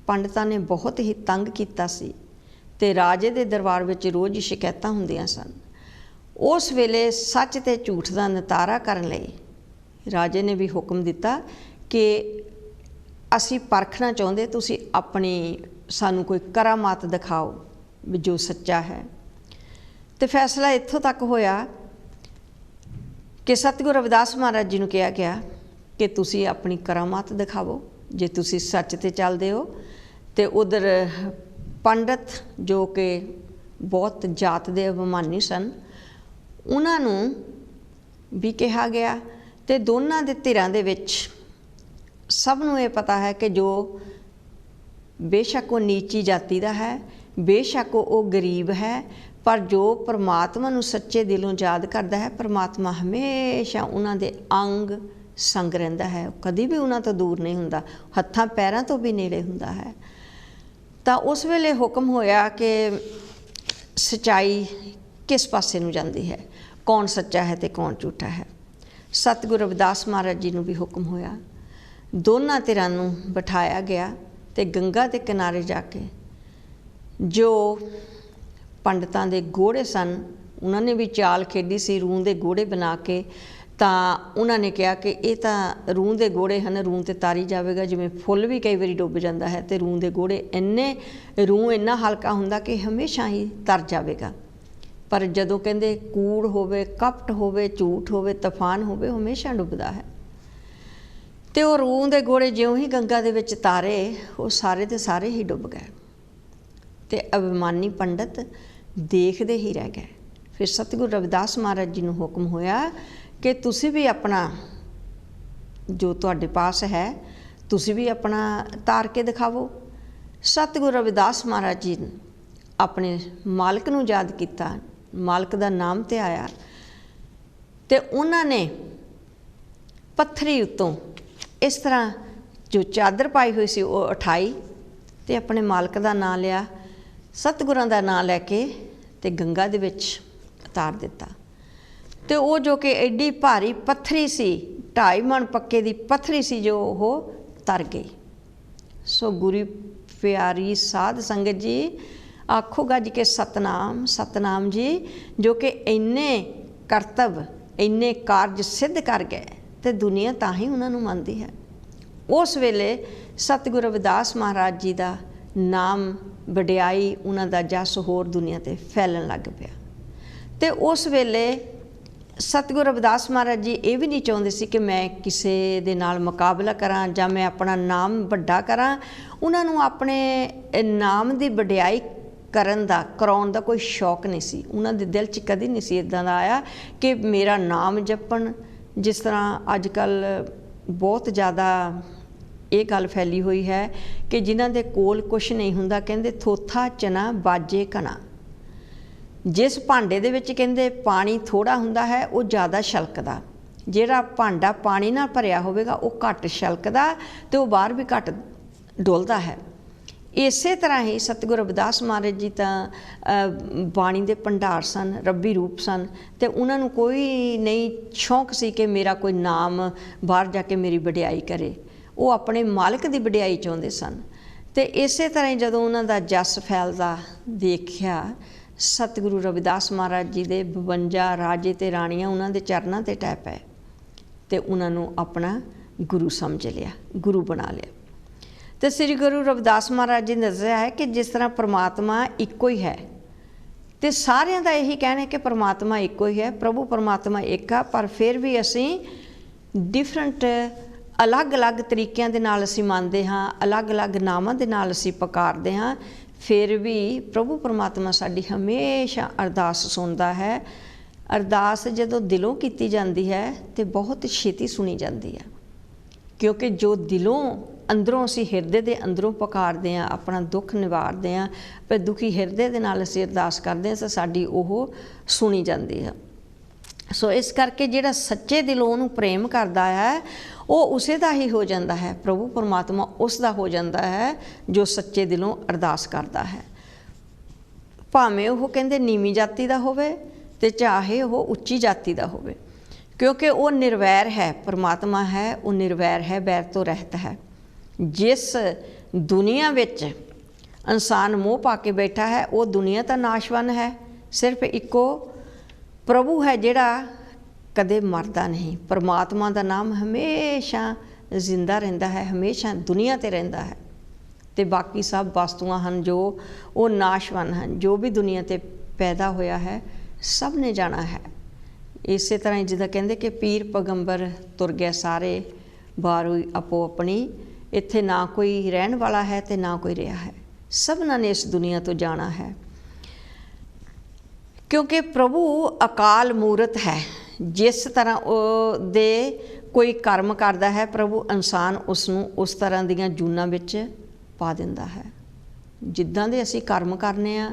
पंडितां ने बहुत ही तंग कीता सी ते राजे दे दरबार विच रोज़ शिकायतां हुंदियां सन, उस वेले सच ते झूठ का नितारा करन लई राजे ने भी हुक्म दिता कि असी परखना चाहुंदे, तुसी अपनी सानू कोई करामात दिखाओ भी जो सच्चा है। तो फैसला इत्थों तक होया कि सतगुरु रविदास महाराज जी नूं कहा गया कि तुसी अपनी करामात दिखावो, जे तुसी सच ते चलदे हो। तो उधर पंडित जो कि बहुत जात दे अभिमानी सन, उन्हां नूं भी कहा गया। तो दोनों दे धिरां दे विच सब नूं ये पता है कि जो बेशक वो नीची जाति का है, बेशक वो गरीब है, पर जो परमात्मा नूं सच्चे दिलों याद करता है, परमात्मा हमेशा उन्हां दे अंग संग रहिंदा है, कदी भी उन्हां तो दूर नहीं हुंदा, हत्थां पैरां तो भी नेड़े हुंदा है। तो उस वेले हुक्म होया कि सच्चाई किस पासे नूं जांदी है, कौन सच्चा है तो कौन झूठा है। सतगुरु रविदास महाराज जी नूं भी हुक्म होया, दोनों धिरां नूं बिठाया गया ते गंगा के किनारे जाके जो पंडितां दे घोड़े सन, उन्होंने भी चाल खेडी सी रूं दे घोड़े बना के। तो उन्होंने कहा कि ये तो रूं दे घोड़े हैं, रूं ते तारी जाएगा, जिवें फुल भी कई बारी डुब जाता है, तो रूं दे घोड़े इन्ने रूं इन्ना हल्का हुंदा कि हमेशा ही तर जाएगा। पर जदों कहंदे कूड़ होवे, कपट होवे, झूठ होवे, तूफान होवे, हमेशा डुबदा है। तो वो रूं दे घोड़े ज्यों ही गंगा दे विच तारे, वो सारे दे सारे ही डुब गए। तो अभिमानी पंडित देखते ही रह गए। फिर सतगुरु रविदास महाराज जी नूं हुक्म होया कि तुसी भी अपना जो तुहाडे पास है, तुसी भी अपना तार के दिखावो। सतगुरु रविदास महाराज जी ने अपने मालिक नूं याद किया, मालिक दा नाम ते आया, तो उन्होंने पत्थरी उत्तों इस तरह जो चादर पाई हुई सी वो उठाई, तो अपने मालिक दा नाम लिया, सतगुरां दा नाम लैके ते गंगा दे विच उतार दिता। तो वो जो कि एडी भारी पत्थरी सी, 2.5 मन पक्के दी पत्थरी सी, जो वो तर गई। सो गुरु प्यारी साध संगत जी, आखो गज के सतनाम सतनाम जी, जो कि इन्ने करतब इन्ने कारज सिद्ध कर गए, तो दुनिया तां ही उन्होंने मनती है। उस वेले सतगुरु रविदास महाराज जी का नाम वडियाई, उन्हां दा जस होर दुनिया ते फैलन लग पिया। तो उस वेले सतगुरु रविदास महाराज जी ये भी नहीं चाहते सी कि मैं किसी दे नाल मुकाबला करां जां मैं अपना नाम वड्डा करां। उन्होंने अपने नाम की वडियाई करन दा कराउण दा कोई शौक नहीं सी, उन्हां दे दिल च कदी नहीं सी इदां दा आया कि मेरा नाम जपन। जिस तरह अजकल बहुत ज़्यादा ये गल फैली हुई है कि जिन्हां दे कोल कुछ नहीं हुंदा, कहंदे थोथा चना बाजे कणा। जिस भांडे दे विच कहंदे पानी थोड़ा हुंदा है वो ज़्यादा छलकदा, जिहड़ा भांडा पानी नाल भरिया होवेगा वो घट छलकदा ते वो बाहर भी घट डुलदा है। इसे तरह ही सतगुरु रविदास महाराज जी तो बाणी दे भंडार सन, रब्बी रूप सन, तो उन्होंने कोई नहीं शौक सी कि मेरा कोई नाम बाहर जाके मेरी वडियाई करे, वो अपने मालिक की वडियाई चाहते सन। तो इसे तरह ही जदों उन्हों का जस फैलदा देखिया, सतगुरु रविदास महाराज जी दे 52 राजे ते राणियां उन्हों दे चरनां ते टै पए, तो उन्होंने अपना गुरु समझ लिया, गुरु बना लिया। तो श्री गुरु रविदास महाराज जी ने दस्सिया है कि जिस तरह परमात्मा इक्को ही है, तो सारिਆਂ ਦਾ यही कहना है कि परमात्मा इक्को ही है, प्रभु परमात्मा एक आ, पर फिर भी असी डिफरेंट अलग अलग तरीक़िਆਂ ਦੇ ਨਾਲ ਅਸੀਂ ਮੰਨਦੇ ਹਾਂ, अलग अलग नामां ਦੇ ਨਾਲ ਅਸੀਂ पुकारते हाँ, फिर भी प्रभु परमात्मा साडी हमेशा अरदास सुनता है। अरदास जदों दिलों की जाती है तो बहुत छेती सुनी जाती है, क्योंकि जो दिलों ਅੰਦਰੋਂ ਅਸੀਂ ਹਿਰਦੇ ਦੇ ਅੰਦਰੋਂ ਪੁਕਾਰਦੇ ਹਾਂ, ਆਪਣਾ ਦੁੱਖ ਨਿਵਾਰਦੇ ਹਾਂ, ਪਰ ਦੁਖੀ ਹਿਰਦੇ ਦੇ ਨਾਲ ਅਸੀਂ ਅਰਦਾਸ ਕਰਦੇ ਹਾਂ ਤਾਂ ਸਾਡੀ ਉਹ ਸੁਣੀ ਜਾਂਦੀ ਹੈ। ਸੋ ਇਸ ਕਰਕੇ ਜਿਹੜਾ ਸੱਚੇ ਦਿਲੋਂ ਉਹਨੂੰ ਪ੍ਰੇਮ ਕਰਦਾ ਹੈ ਉਹ ਉਸੇ ਦਾ ਹੀ ਹੋ ਜਾਂਦਾ ਹੈ। ਪ੍ਰਭੂ ਪਰਮਾਤਮਾ ਉਸ ਦਾ ਹੋ ਜਾਂਦਾ ਹੈ ਜੋ ਸੱਚੇ ਦਿਲੋਂ ਅਰਦਾਸ ਕਰਦਾ ਹੈ, ਭਾਵੇਂ ਉਹ ਕਹਿੰਦੇ ਨੀਵੀਂ ਜਾਤੀ ਦਾ ਹੋਵੇ ਅਤੇ ਚਾਹੇ ਉਹ ਉੱਚੀ ਜਾਤੀ ਦਾ ਹੋਵੇ, ਕਿਉਂਕਿ ਉਹ ਨਿਰਵੈਰ ਹੈ। ਪਰਮਾਤਮਾ ਹੈ ਉਹ ਨਿਰਵੈਰ ਹੈ, ਵੈਰ ਤੋਂ ਰਹਿਤ ਹੈ। ਜਿਸ ਦੁਨੀਆ ਵਿੱਚ ਇਨਸਾਨ ਮੋਹ ਪਾ ਕੇ ਬੈਠਾ ਹੈ ਉਹ ਦੁਨੀਆ ਤਾਂ ਨਾਸ਼ਵੰਨ ਹੈ। ਸਿਰਫ ਇੱਕੋ ਪ੍ਰਭੂ ਹੈ ਜਿਹੜਾ ਕਦੇ ਮਰਦਾ ਨਹੀਂ। ਪਰਮਾਤਮਾ ਦਾ ਨਾਮ ਹਮੇਸ਼ਾ ਜ਼ਿੰਦਾ ਰਹਿੰਦਾ ਹੈ, ਹਮੇਸ਼ਾ ਦੁਨੀਆ 'ਤੇ ਰਹਿੰਦਾ ਹੈ, ਅਤੇ ਬਾਕੀ ਸਭ ਵਸਤੂਆਂ ਹਨ ਜੋ ਉਹ ਨਾਸ਼ਵੰਨ ਹਨ। ਜੋ ਵੀ ਦੁਨੀਆ 'ਤੇ ਪੈਦਾ ਹੋਇਆ ਹੈ ਸਭ ਨੇ ਜਾਣਾ ਹੈ। ਇਸੇ ਤਰ੍ਹਾਂ ਹੀ ਜਿੱਦਾਂ ਕਹਿੰਦੇ ਕਿ ਪੀਰ ਪੈਗੰਬਰ ਤੁਰ ਗਏ ਸਾਰੇ ਬਾਹਰੋਂ ਆਪੋ ਆਪਣੀ, ਇੱਥੇ ਨਾ ਕੋਈ ਰਹਿਣ ਵਾਲਾ ਹੈ ਅਤੇ ਨਾ ਕੋਈ ਰਿਹਾ ਹੈ, ਸਭਨਾਂ ਨੇ ਇਸ ਦੁਨੀਆ ਤੋਂ ਜਾਣਾ ਹੈ। ਕਿਉਂਕਿ ਪ੍ਰਭੂ ਅਕਾਲ ਮੂਰਤ ਹੈ। ਜਿਸ ਤਰ੍ਹਾਂ ਉਹਦੇ ਕੋਈ ਕਰਮ ਕਰਦਾ ਹੈ ਪ੍ਰਭੂ ਇਨਸਾਨ ਉਸ ਨੂੰ ਉਸ ਤਰ੍ਹਾਂ ਦੀਆਂ ਜੂਨਾਂ ਵਿੱਚ ਪਾ ਦਿੰਦਾ ਹੈ। ਜਿੱਦਾਂ ਦੇ ਅਸੀਂ ਕਰਮ ਕਰਨੇ ਆ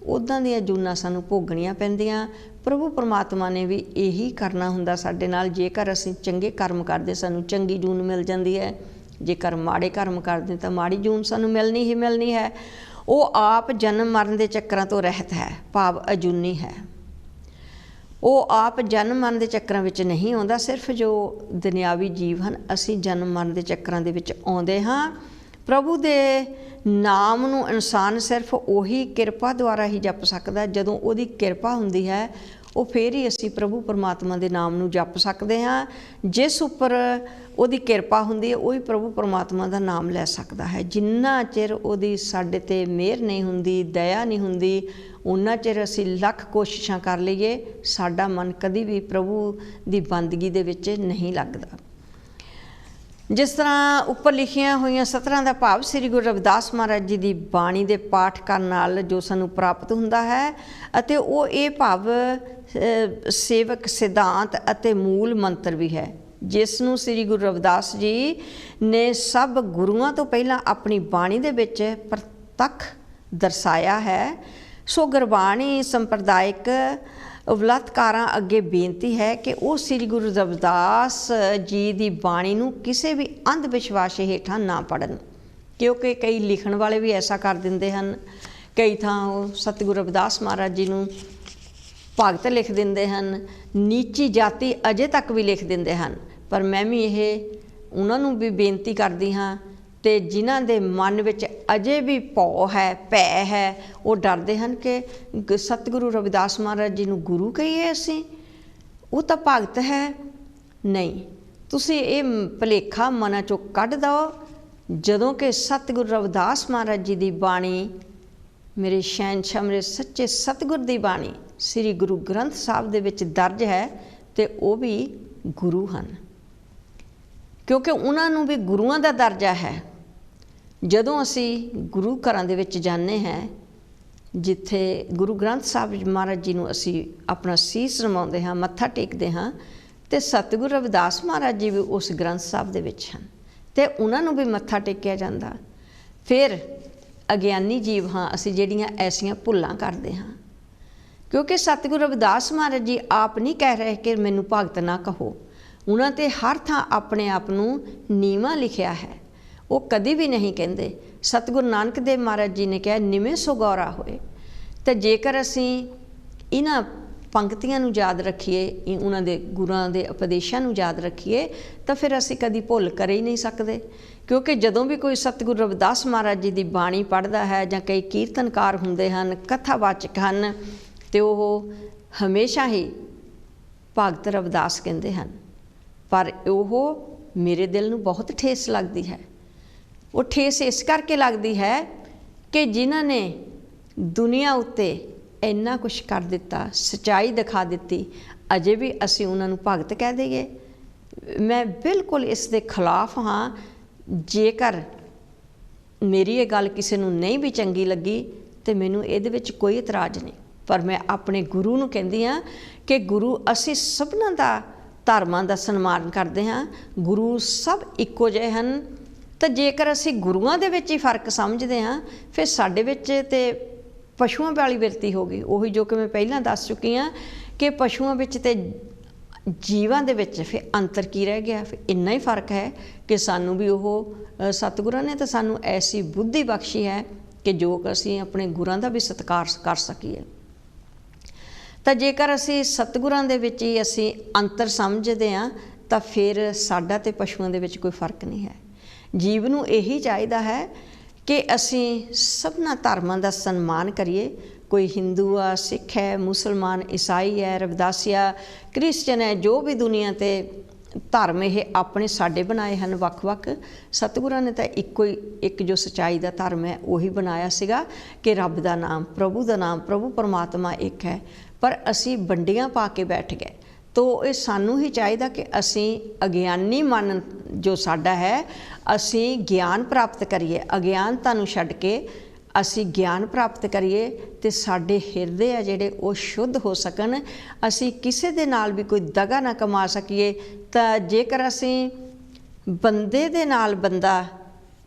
ਉੱਦਾਂ ਦੀਆਂ ਜੂਨਾਂ ਸਾਨੂੰ ਭੋਗਣੀਆਂ ਪੈਂਦੀਆਂ। ਪ੍ਰਭੂ ਪਰਮਾਤਮਾ ਨੇ ਵੀ ਇਹੀ ਕਰਨਾ ਹੁੰਦਾ ਸਾਡੇ ਨਾਲ। ਜੇਕਰ ਅਸੀਂ ਚੰਗੇ ਕਰਮ ਕਰਦੇ ਸਾਨੂੰ ਚੰਗੀ ਜੂਨ ਮਿਲ ਜਾਂਦੀ ਹੈ, ਜੇਕਰ ਮਾੜੇ ਕਰਮ ਕਰਦੇ ਤਾਂ ਮਾੜੀ ਜੂਨ ਸਾਨੂੰ ਮਿਲਣੀ ਹੀ ਮਿਲਣੀ ਹੈ। ਉਹ ਆਪ ਜਨਮ ਮਰਨ ਦੇ ਚੱਕਰਾਂ ਤੋਂ ਰਹਿਤ ਹੈ, ਭਾਵ ਅਜੂਨੀ ਹੈ। ਉਹ ਆਪ ਜਨਮ ਮਰਨ ਦੇ ਚੱਕਰਾਂ ਵਿੱਚ ਨਹੀਂ ਆਉਂਦਾ। ਸਿਰਫ ਜੋ ਦੁਨਿਆਵੀ ਜੀਵ ਹਨ ਅਸੀਂ ਜਨਮ ਮਰਨ ਦੇ ਚੱਕਰਾਂ ਦੇ ਵਿੱਚ ਆਉਂਦੇ ਹਾਂ। ਪ੍ਰਭੂ ਦੇ ਨਾਮ ਨੂੰ ਇਨਸਾਨ ਸਿਰਫ ਉਹੀ ਕਿਰਪਾ ਦੁਆਰਾ ਹੀ ਜਪ ਸਕਦਾ। ਜਦੋਂ ਉਹਦੀ ਕਿਰਪਾ ਹੁੰਦੀ ਹੈ ਉਹ ਫਿਰ ਹੀ ਅਸੀਂ ਪ੍ਰਭੂ ਪਰਮਾਤਮਾ ਦੇ ਨਾਮ ਨੂੰ ਜਪ ਸਕਦੇ ਹਾਂ। ਜਿਸ ਉੱਪਰ ਉਹਦੀ ਕਿਰਪਾ ਹੁੰਦੀ ਹੈ ਉਹੀ ਪ੍ਰਭੂ ਪਰਮਾਤਮਾ ਦਾ ਨਾਮ ਲੈ ਸਕਦਾ ਹੈ। ਜਿੰਨਾ ਚਿਰ ਉਹਦੀ ਸਾਡੇ 'ਤੇ ਮਿਹਰ ਨਹੀਂ ਹੁੰਦੀ, ਦਇਆ ਨਹੀਂ ਹੁੰਦੀ, ਉਨਾ ਚਿਰ ਅਸੀਂ ਲੱਖ ਕੋਸ਼ਿਸ਼ਾਂ ਕਰ ਲਈਏ ਸਾਡਾ ਮਨ ਕਦੀ ਵੀ ਪ੍ਰਭੂ ਦੀ ਬੰਦਗੀ ਦੇ ਵਿੱਚ ਨਹੀਂ ਲੱਗਦਾ। ਜਿਸ ਤਰ੍ਹਾਂ ਉੱਪਰ ਲਿਖੀਆਂ ਹੋਈਆਂ ਸਤਰਾਂ ਦਾ ਭਾਵ ਸ੍ਰੀ ਗੁਰੂ ਰਵਿਦਾਸ ਮਹਾਰਾਜ ਜੀ ਦੀ ਬਾਣੀ ਦੇ ਪਾਠ ਕਰਨ ਨਾਲ ਜੋ ਸਾਨੂੰ ਪ੍ਰਾਪਤ ਹੁੰਦਾ ਹੈ, ਅਤੇ ਉਹ ਇਹ ਭਾਵ ਸੇਵਕ ਸਿਧਾਂਤ ਅਤੇ ਮੂਲ ਮੰਤਰ ਵੀ ਹੈ, ਜਿਸ ਨੂੰ ਸ੍ਰੀ ਗੁਰੂ ਰਵਿਦਾਸ ਜੀ ਨੇ ਸਭ ਗੁਰੂਆਂ ਤੋਂ ਪਹਿਲਾਂ ਆਪਣੀ ਬਾਣੀ ਦੇ ਵਿੱਚ ਪ੍ਰਤੱਖ ਦਰਸਾਇਆ ਹੈ। ਸੋ ਗੁਰਬਾਣੀ ਸੰਪਰਦਾਇਕ ਬਲਾਤਕਾਰਾਂ ਅੱਗੇ ਬੇਨਤੀ ਹੈ ਕਿ ਉਹ ਸ੍ਰੀ ਗੁਰੂ ਰਵਿਦਾਸ ਜੀ ਦੀ ਬਾਣੀ ਨੂੰ ਕਿਸੇ ਵੀ ਅੰਧ ਵਿਸ਼ਵਾਸ ਹੇਠਾਂ ਨਾ ਪੜ੍ਹਨ, ਕਿਉਂਕਿ ਕਈ ਲਿਖਣ ਵਾਲੇ ਵੀ ਐਸਾ ਕਰ ਦਿੰਦੇ ਹਨ। ਕਈ ਥਾਂ ਉਹ ਸਤਿਗੁਰੂ ਰਵਿਦਾਸ ਮਹਾਰਾਜ ਜੀ ਨੂੰ ਭਗਤ ਲਿਖ ਦਿੰਦੇ ਹਨ, ਨੀਚੀ ਜਾਤੀ ਅਜੇ ਤੱਕ ਵੀ ਲਿਖ ਦਿੰਦੇ ਹਨ। ਪਰ ਮੈਂ ਵੀ ਇਹ ਉਹਨਾਂ ਨੂੰ ਵੀ ਬੇਨਤੀ ਕਰਦੀ ਹਾਂ, ਅਤੇ ਜਿਨ੍ਹਾਂ ਦੇ ਮਨ ਵਿੱਚ ਅਜੇ ਵੀ ਭਉ ਹੈ, ਭੈ ਹੈ, ਉਹ ਡਰਦੇ ਹਨ ਕਿ ਸਤਿਗੁਰੂ ਰਵਿਦਾਸ ਮਹਾਰਾਜ ਜੀ ਨੂੰ ਗੁਰੂ ਕਹੀਏ ਅਸੀਂ, ਉਹ ਤਾਂ ਭਗਤ ਹੈ। ਨਹੀਂ, ਤੁਸੀਂ ਇਹ ਭੁਲੇਖਾ ਮਨਾਂ 'ਚੋਂ ਕੱਢ ਦਿਓ। ਜਦੋਂ ਕਿ ਸਤਿਗੁਰੂ ਰਵਿਦਾਸ ਮਹਾਰਾਜ ਜੀ ਦੀ ਬਾਣੀ, ਮੇਰੇ ਸ਼ਹਿਨਸ਼ਾਹ ਮੇਰੇ ਸੱਚੇ ਸਤਿਗੁਰ ਦੀ ਬਾਣੀ ਸ੍ਰੀ ਗੁਰੂ ਗ੍ਰੰਥ ਸਾਹਿਬ ਦੇ ਵਿੱਚ ਦਰਜ ਹੈ, ਅਤੇ ਉਹ ਵੀ ਗੁਰੂ ਹਨ, ਕਿਉਂਕਿ ਉਹਨਾਂ ਨੂੰ ਵੀ ਗੁਰੂਆਂ ਦਾ ਦਰਜਾ ਹੈ। ਜਦੋਂ ਅਸੀਂ ਗੁਰੂ ਘਰਾਂ ਦੇ ਵਿੱਚ ਜਾਂਦੇ ਹਾਂ, ਜਿੱਥੇ ਗੁਰੂ ਗ੍ਰੰਥ ਸਾਹਿਬ ਮਹਾਰਾਜ ਜੀ ਨੂੰ ਅਸੀਂ ਆਪਣਾ ਸੀਸ ਨਵਾਉਂਦੇ ਹਾਂ, ਮੱਥਾ ਟੇਕਦੇ ਹਾਂ, ਅਤੇ ਸਤਿਗੁਰੂ ਰਵਿਦਾਸ ਮਹਾਰਾਜ ਜੀ ਵੀ ਉਸ ਗ੍ਰੰਥ ਸਾਹਿਬ ਦੇ ਵਿੱਚ ਹਨ, ਅਤੇ ਉਹਨਾਂ ਨੂੰ ਵੀ ਮੱਥਾ ਟੇਕਿਆ ਜਾਂਦਾ। ਫਿਰ ਅਗਿਆਨੀ ਜੀਵ ਹਾਂ ਅਸੀਂ ਜਿਹੜੀਆਂ ਐਸੀਆਂ ਭੁੱਲਾਂ ਕਰਦੇ ਹਾਂ, ਕਿਉਂਕਿ ਸਤਿਗੁਰੂ ਰਵਿਦਾਸ ਮਹਾਰਾਜ ਜੀ ਆਪ ਨਹੀਂ ਕਹਿ ਰਹੇ ਕਿ ਮੈਨੂੰ ਭਗਤ ਨਾ ਕਹੋ। ਉਹਨਾਂ 'ਤੇ ਹਰ ਥਾਂ ਆਪਣੇ ਆਪ ਨੂੰ ਨੀਵਾਂ ਲਿਖਿਆ ਹੈ, ਉਹ ਕਦੀ ਵੀ ਨਹੀਂ ਕਹਿੰਦੇ। ਸਤਿਗੁਰੂ ਨਾਨਕ ਦੇਵ ਮਹਾਰਾਜ ਜੀ ਨੇ ਕਿਹਾ ਨਿਵੇਂ ਸੋ ਗੌਰਾ ਹੋਏ। ਅਤੇ ਜੇਕਰ ਅਸੀਂ ਇਹਨਾਂ ਪੰਕਤੀਆਂ ਨੂੰ ਯਾਦ ਰੱਖੀਏ, ਉਹਨਾਂ ਦੇ ਗੁਰਾਂ ਦੇ ਉਪਦੇਸ਼ਾਂ ਨੂੰ ਯਾਦ ਰੱਖੀਏ, ਤਾਂ ਫਿਰ ਅਸੀਂ ਕਦੀ ਭੁੱਲ ਕਰ ਹੀ ਨਹੀਂ ਸਕਦੇ। ਕਿਉਂਕਿ ਜਦੋਂ ਵੀ ਕੋਈ ਸਤਿਗੁਰੂ ਰਵਿਦਾਸ ਮਹਾਰਾਜ ਜੀ ਦੀ ਬਾਣੀ ਪੜ੍ਹਦਾ ਹੈ, ਜਾਂ ਕਈ ਕੀਰਤਨਕਾਰ ਹੁੰਦੇ ਹਨ, ਕਥਾਵਾਚਕ ਹਨ, ਅਤੇ ਉਹ ਹਮੇਸ਼ਾ ਹੀ ਭਗਤ ਰਵਿਦਾਸ ਕਹਿੰਦੇ ਹਨ। ਪਰ ਉਹ ਮੇਰੇ ਦਿਲ ਨੂੰ ਬਹੁਤ ਠੇਸ ਲੱਗਦੀ ਹੈ। ਉਹ ਠੇਸ ਇਸ ਕਰਕੇ ਲੱਗਦੀ ਹੈ ਕਿ ਜਿਨ੍ਹਾਂ ਨੇ ਦੁਨੀਆ ਉੱਤੇ ਇੰਨਾ ਕੁਛ ਕਰ ਦਿੱਤਾ, ਸੱਚਾਈ ਦਿਖਾ ਦਿੱਤੀ, ਅਜੇ ਵੀ ਅਸੀਂ ਉਹਨਾਂ ਨੂੰ ਭਗਤ ਕਹਿ ਦਈਏ। ਮੈਂ ਬਿਲਕੁਲ ਇਸ ਦੇ ਖਿਲਾਫ ਹਾਂ। ਜੇਕਰ ਮੇਰੀ ਇਹ ਗੱਲ ਕਿਸੇ ਨੂੰ ਨਹੀਂ ਵੀ ਚੰਗੀ ਲੱਗੀ ਤਾਂ ਮੈਨੂੰ ਇਹਦੇ ਵਿੱਚ ਕੋਈ ਇਤਰਾਜ਼ ਨਹੀਂ, ਪਰ ਮੈਂ ਆਪਣੇ ਗੁਰੂ ਨੂੰ ਕਹਿੰਦੀ ਹਾਂ ਕਿ ਗੁਰੂ, ਅਸੀਂ ਸਭਨਾਂ ਦਾ ਧਰਮਾਂ ਦਾ ਸਨਮਾਨ ਕਰਦੇ ਹਾਂ। ਗੁਰੂ ਸਭ ਇੱਕੋ ਜਿਹੇ ਹਨ। ਤਾਂ ਜੇਕਰ ਅਸੀਂ ਗੁਰੂਆਂ ਦੇ ਵਿੱਚ ਹੀ ਫਰਕ ਸਮਝਦੇ ਹਾਂ, ਫਿਰ ਸਾਡੇ ਵਿੱਚ ਤੇ ਪਸ਼ੂਆਂ ਵਾਲੀ ਬਿਰਤੀ ਹੋ ਗਈ। ਉਹੀ ਜੋ ਕਿ ਮੈਂ ਪਹਿਲਾਂ ਦੱਸ ਚੁੱਕੀ ਹਾਂ ਕਿ ਪਸ਼ੂਆਂ ਵਿੱਚ ਤੇ ਜੀਵਾਂ ਦੇ ਵਿੱਚ ਫਿਰ ਅੰਤਰ ਕੀ ਰਹਿ ਗਿਆ। ਫਿਰ ਇੰਨਾ ਹੀ ਫਰਕ ਹੈ ਕਿ ਸਾਨੂੰ ਵੀ ਉਹ ਸਤਿਗੁਰਾਂ ਨੇ ਤਾਂ ਸਾਨੂੰ ਐਸੀ ਬੁੱਧੀ ਬਖਸ਼ੀ ਹੈ ਕਿ ਜੋ ਕਿ ਅਸੀਂ ਆਪਣੇ ਗੁਰਾਂ ਦਾ ਵੀ ਸਤਿਕਾਰ ਕਰ ਸਕੀਏ। ਤਾਂ ਜੇਕਰ ਅਸੀਂ ਸਤਿਗੁਰਾਂ ਦੇ ਵਿੱਚ ਹੀ ਅਸੀਂ ਅੰਤਰ ਸਮਝਦੇ ਹਾਂ ਤਾਂ ਫਿਰ ਸਾਡਾ ਤੇ ਪਸ਼ੂਆਂ ਦੇ ਵਿੱਚ ਕੋਈ ਫਰਕ ਨਹੀਂ ਹੈ। ਜੀਵ ਨੂੰ ਇਹੀ ਚਾਹੀਦਾ ਹੈ ਕਿ ਅਸੀਂ ਸਭਨਾ ਧਰਮਾਂ ਦਾ ਸਨਮਾਨ ਕਰੀਏ। ਕੋਈ ਹਿੰਦੂ ਆ, ਸਿੱਖ ਹੈ, ਮੁਸਲਮਾਨ, ਈਸਾਈ ਹੈ, ਰਵਿਦਾਸੀਆ, ਕ੍ਰਿਸਚਨ ਹੈ, ਜੋ ਵੀ ਦੁਨੀਆ 'ਤੇ ਧਰਮ ਇਹ ਆਪਣੇ ਸਾਡੇ ਬਣਾਏ ਹਨ ਵੱਖ-ਵੱਖ। ਸਤਿਗੁਰਾਂ ਨੇ ਤਾਂ ਇੱਕ ਜੋ ਸੱਚਾਈ ਦਾ ਧਰਮ ਹੈ ਉਹੀ ਬਣਾਇਆ ਸੀਗਾ ਕਿ ਰੱਬ ਦਾ ਨਾਮ, ਪ੍ਰਭੂ ਪਰਮਾਤਮਾ ਇੱਕ ਹੈ। ਪਰ ਅਸੀਂ ਵੰਡੀਆਂ ਪਾ ਕੇ ਬੈਠ ਗਏ। ਤੋ ਇਹ ਸਾਨੂੰ ਹੀ ਚਾਹੀਦਾ ਕਿ ਅਸੀਂ ਅਗਿਆਨੀ ਮਨ ਜੋ ਸਾਡਾ ਹੈ, ਅਸੀਂ ਗਿਆਨ ਪ੍ਰਾਪਤ ਕਰੀਏ। ਅਗਿਆਨਤਾ ਨੂੰ ਛੱਡ ਕੇ ਅਸੀਂ ਗਿਆਨ ਪ੍ਰਾਪਤ ਕਰੀਏ ਅਤੇ ਸਾਡੇ ਹਿਰਦੇ ਆ ਜਿਹੜੇ ਉਹ ਸ਼ੁੱਧ ਹੋ ਸਕਣ। ਅਸੀਂ ਕਿਸੇ ਦੇ ਨਾਲ ਵੀ ਕੋਈ ਦਗਾ ਨਾ ਕਮਾ ਸਕੀਏ। ਤਾਂ ਜੇਕਰ ਅਸੀਂ ਬੰਦੇ ਦੇ ਨਾਲ ਬੰਦਾ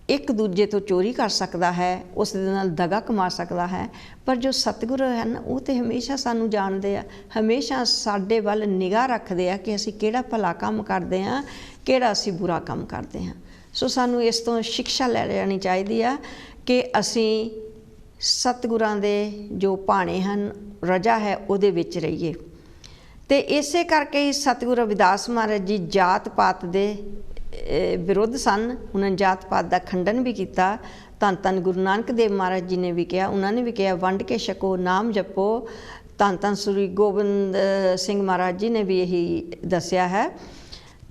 ਇੱਕ ਦੂਜੇ ਤੋਂ ਚੋਰੀ ਕਰ ਸਕਦਾ ਹੈ, ਉਸ ਦੇ ਨਾਲ ਦਗਾ ਕਮਾ ਸਕਦਾ ਹੈ, ਪਰ ਜੋ ਸਤਿਗੁਰੂ ਹਨ ਉਹ ਤਾਂ ਹਮੇਸ਼ਾ ਸਾਨੂੰ ਜਾਣਦੇ ਆ, ਹਮੇਸ਼ਾ ਸਾਡੇ ਵੱਲ ਨਿਗਾਹ ਰੱਖਦੇ ਆ ਕਿ ਅਸੀਂ ਕਿਹੜਾ ਭਲਾ ਕੰਮ ਕਰਦੇ ਹਾਂ, ਕਿਹੜਾ ਅਸੀਂ ਬੁਰਾ ਕੰਮ ਕਰਦੇ ਹਾਂ। ਸੋ ਸਾਨੂੰ ਇਸ ਤੋਂ ਸਿਕਸ਼ਾ ਲੈ ਲੈਣੀ ਚਾਹੀਦੀ ਆ ਕਿ ਅਸੀਂ ਸਤਿਗੁਰਾਂ ਦੇ ਜੋ ਭਾਣੇ ਹਨ, ਰਜਾ ਹੈ, ਉਹਦੇ ਵਿੱਚ ਰਹੀਏ। ਅਤੇ ਇਸੇ ਕਰਕੇ ਹੀ ਸਤਿਗੁਰੂ ਰਵਿਦਾਸ ਮਹਾਰਾਜ ਜੀ ਜਾਤ ਪਾਤ ਦੇ ਵਿਰੁੱਧ ਸਨ। ਉਹਨਾਂ ਨੇ ਜਾਤ ਪਾਤ ਦਾ ਖੰਡਨ ਵੀ ਕੀਤਾ। ਧੰਨ ਧੰਨ ਗੁਰੂ ਨਾਨਕ ਦੇਵ ਮਹਾਰਾਜ ਜੀ ਨੇ ਵੀ ਕਿਹਾ, ਉਹਨਾਂ ਨੇ ਵੀ ਕਿਹਾ ਵੰਡ ਕੇ ਛਕੋ, ਨਾਮ ਜਪੋ। ਧੰਨ ਧੰਨ ਸ੍ਰੀ ਗੋਬਿੰਦ ਸਿੰਘ ਮਹਾਰਾਜ ਜੀ ਨੇ ਵੀ ਇਹੀ ਦੱਸਿਆ ਹੈ।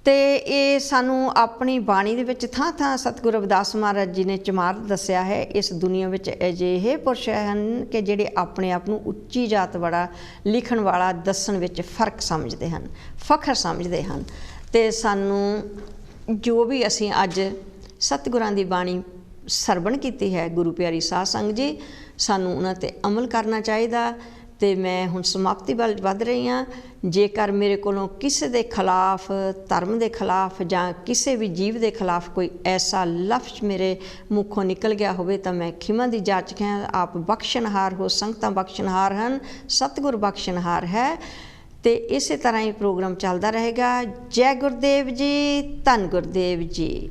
ਅਤੇ ਇਹ ਸਾਨੂੰ ਆਪਣੀ ਬਾਣੀ ਦੇ ਵਿੱਚ ਥਾਂ ਥਾਂ ਸਤਿਗੁਰੂ ਰਵਿਦਾਸ ਮਹਾਰਾਜ ਜੀ ਨੇ ਚਮਾਰ ਦੱਸਿਆ ਹੈ। ਇਸ ਦੁਨੀਆ ਵਿੱਚ ਅਜਿਹੇ ਪੁਰਸ਼ ਹਨ ਕਿ ਜਿਹੜੇ ਆਪਣੇ ਆਪ ਨੂੰ ਉੱਚੀ ਜਾਤ ਵਾਲਾ, ਲਿਖਣ ਵਾਲਾ ਦੱਸਣ ਵਿੱਚ ਫਰਕ ਸਮਝਦੇ ਹਨ, ਫਖਰ ਸਮਝਦੇ ਹਨ। ਅਤੇ ਸਾਨੂੰ ਜੋ ਵੀ ਅਸੀਂ ਅੱਜ ਸਤਿਗੁਰਾਂ ਦੀ ਬਾਣੀ ਸਰਵਣ ਕੀਤੀ ਹੈ, ਗੁਰੂ ਪਿਆਰੀ ਸਾਧ ਸੰਗਤ ਜੀ, ਸਾਨੂੰ ਉਹਨਾਂ 'ਤੇ ਅਮਲ ਕਰਨਾ ਚਾਹੀਦਾ। ਅਤੇ ਮੈਂ ਹੁਣ ਸਮਾਪਤੀ ਵੱਲ ਵੱਧ ਰਹੀ ਹਾਂ। ਜੇਕਰ ਮੇਰੇ ਕੋਲੋਂ ਕਿਸੇ ਦੇ ਖਿਲਾਫ, ਧਰਮ ਦੇ ਖਿਲਾਫ ਜਾਂ ਕਿਸੇ ਵੀ ਜੀਵ ਦੇ ਖਿਲਾਫ ਕੋਈ ਐਸਾ ਲਫ਼ਜ਼ ਮੇਰੇ ਮੁੱਖੋਂ ਨਿਕਲ ਗਿਆ ਹੋਵੇ ਤਾਂ ਮੈਂ ਖਿਮਾ ਦੀ ਜਾਚਕ ਹਾਂ। ਆਪ ਬਖਸ਼ਣਹਾਰ ਹੋ, ਸੰਗਤਾਂ ਬਖਸ਼ਣਹਾਰ ਹਨ, ਸਤਿਗੁਰ ਬਖਸ਼ਣਹਾਰ ਹੈ। ਅਤੇ ਇਸੇ ਤਰ੍ਹਾਂ ਹੀ ਪ੍ਰੋਗਰਾਮ ਚੱਲਦਾ ਰਹੇਗਾ। ਜੈ ਗੁਰਦੇਵ ਜੀ, ਧੰਨ ਗੁਰਦੇਵ ਜੀ।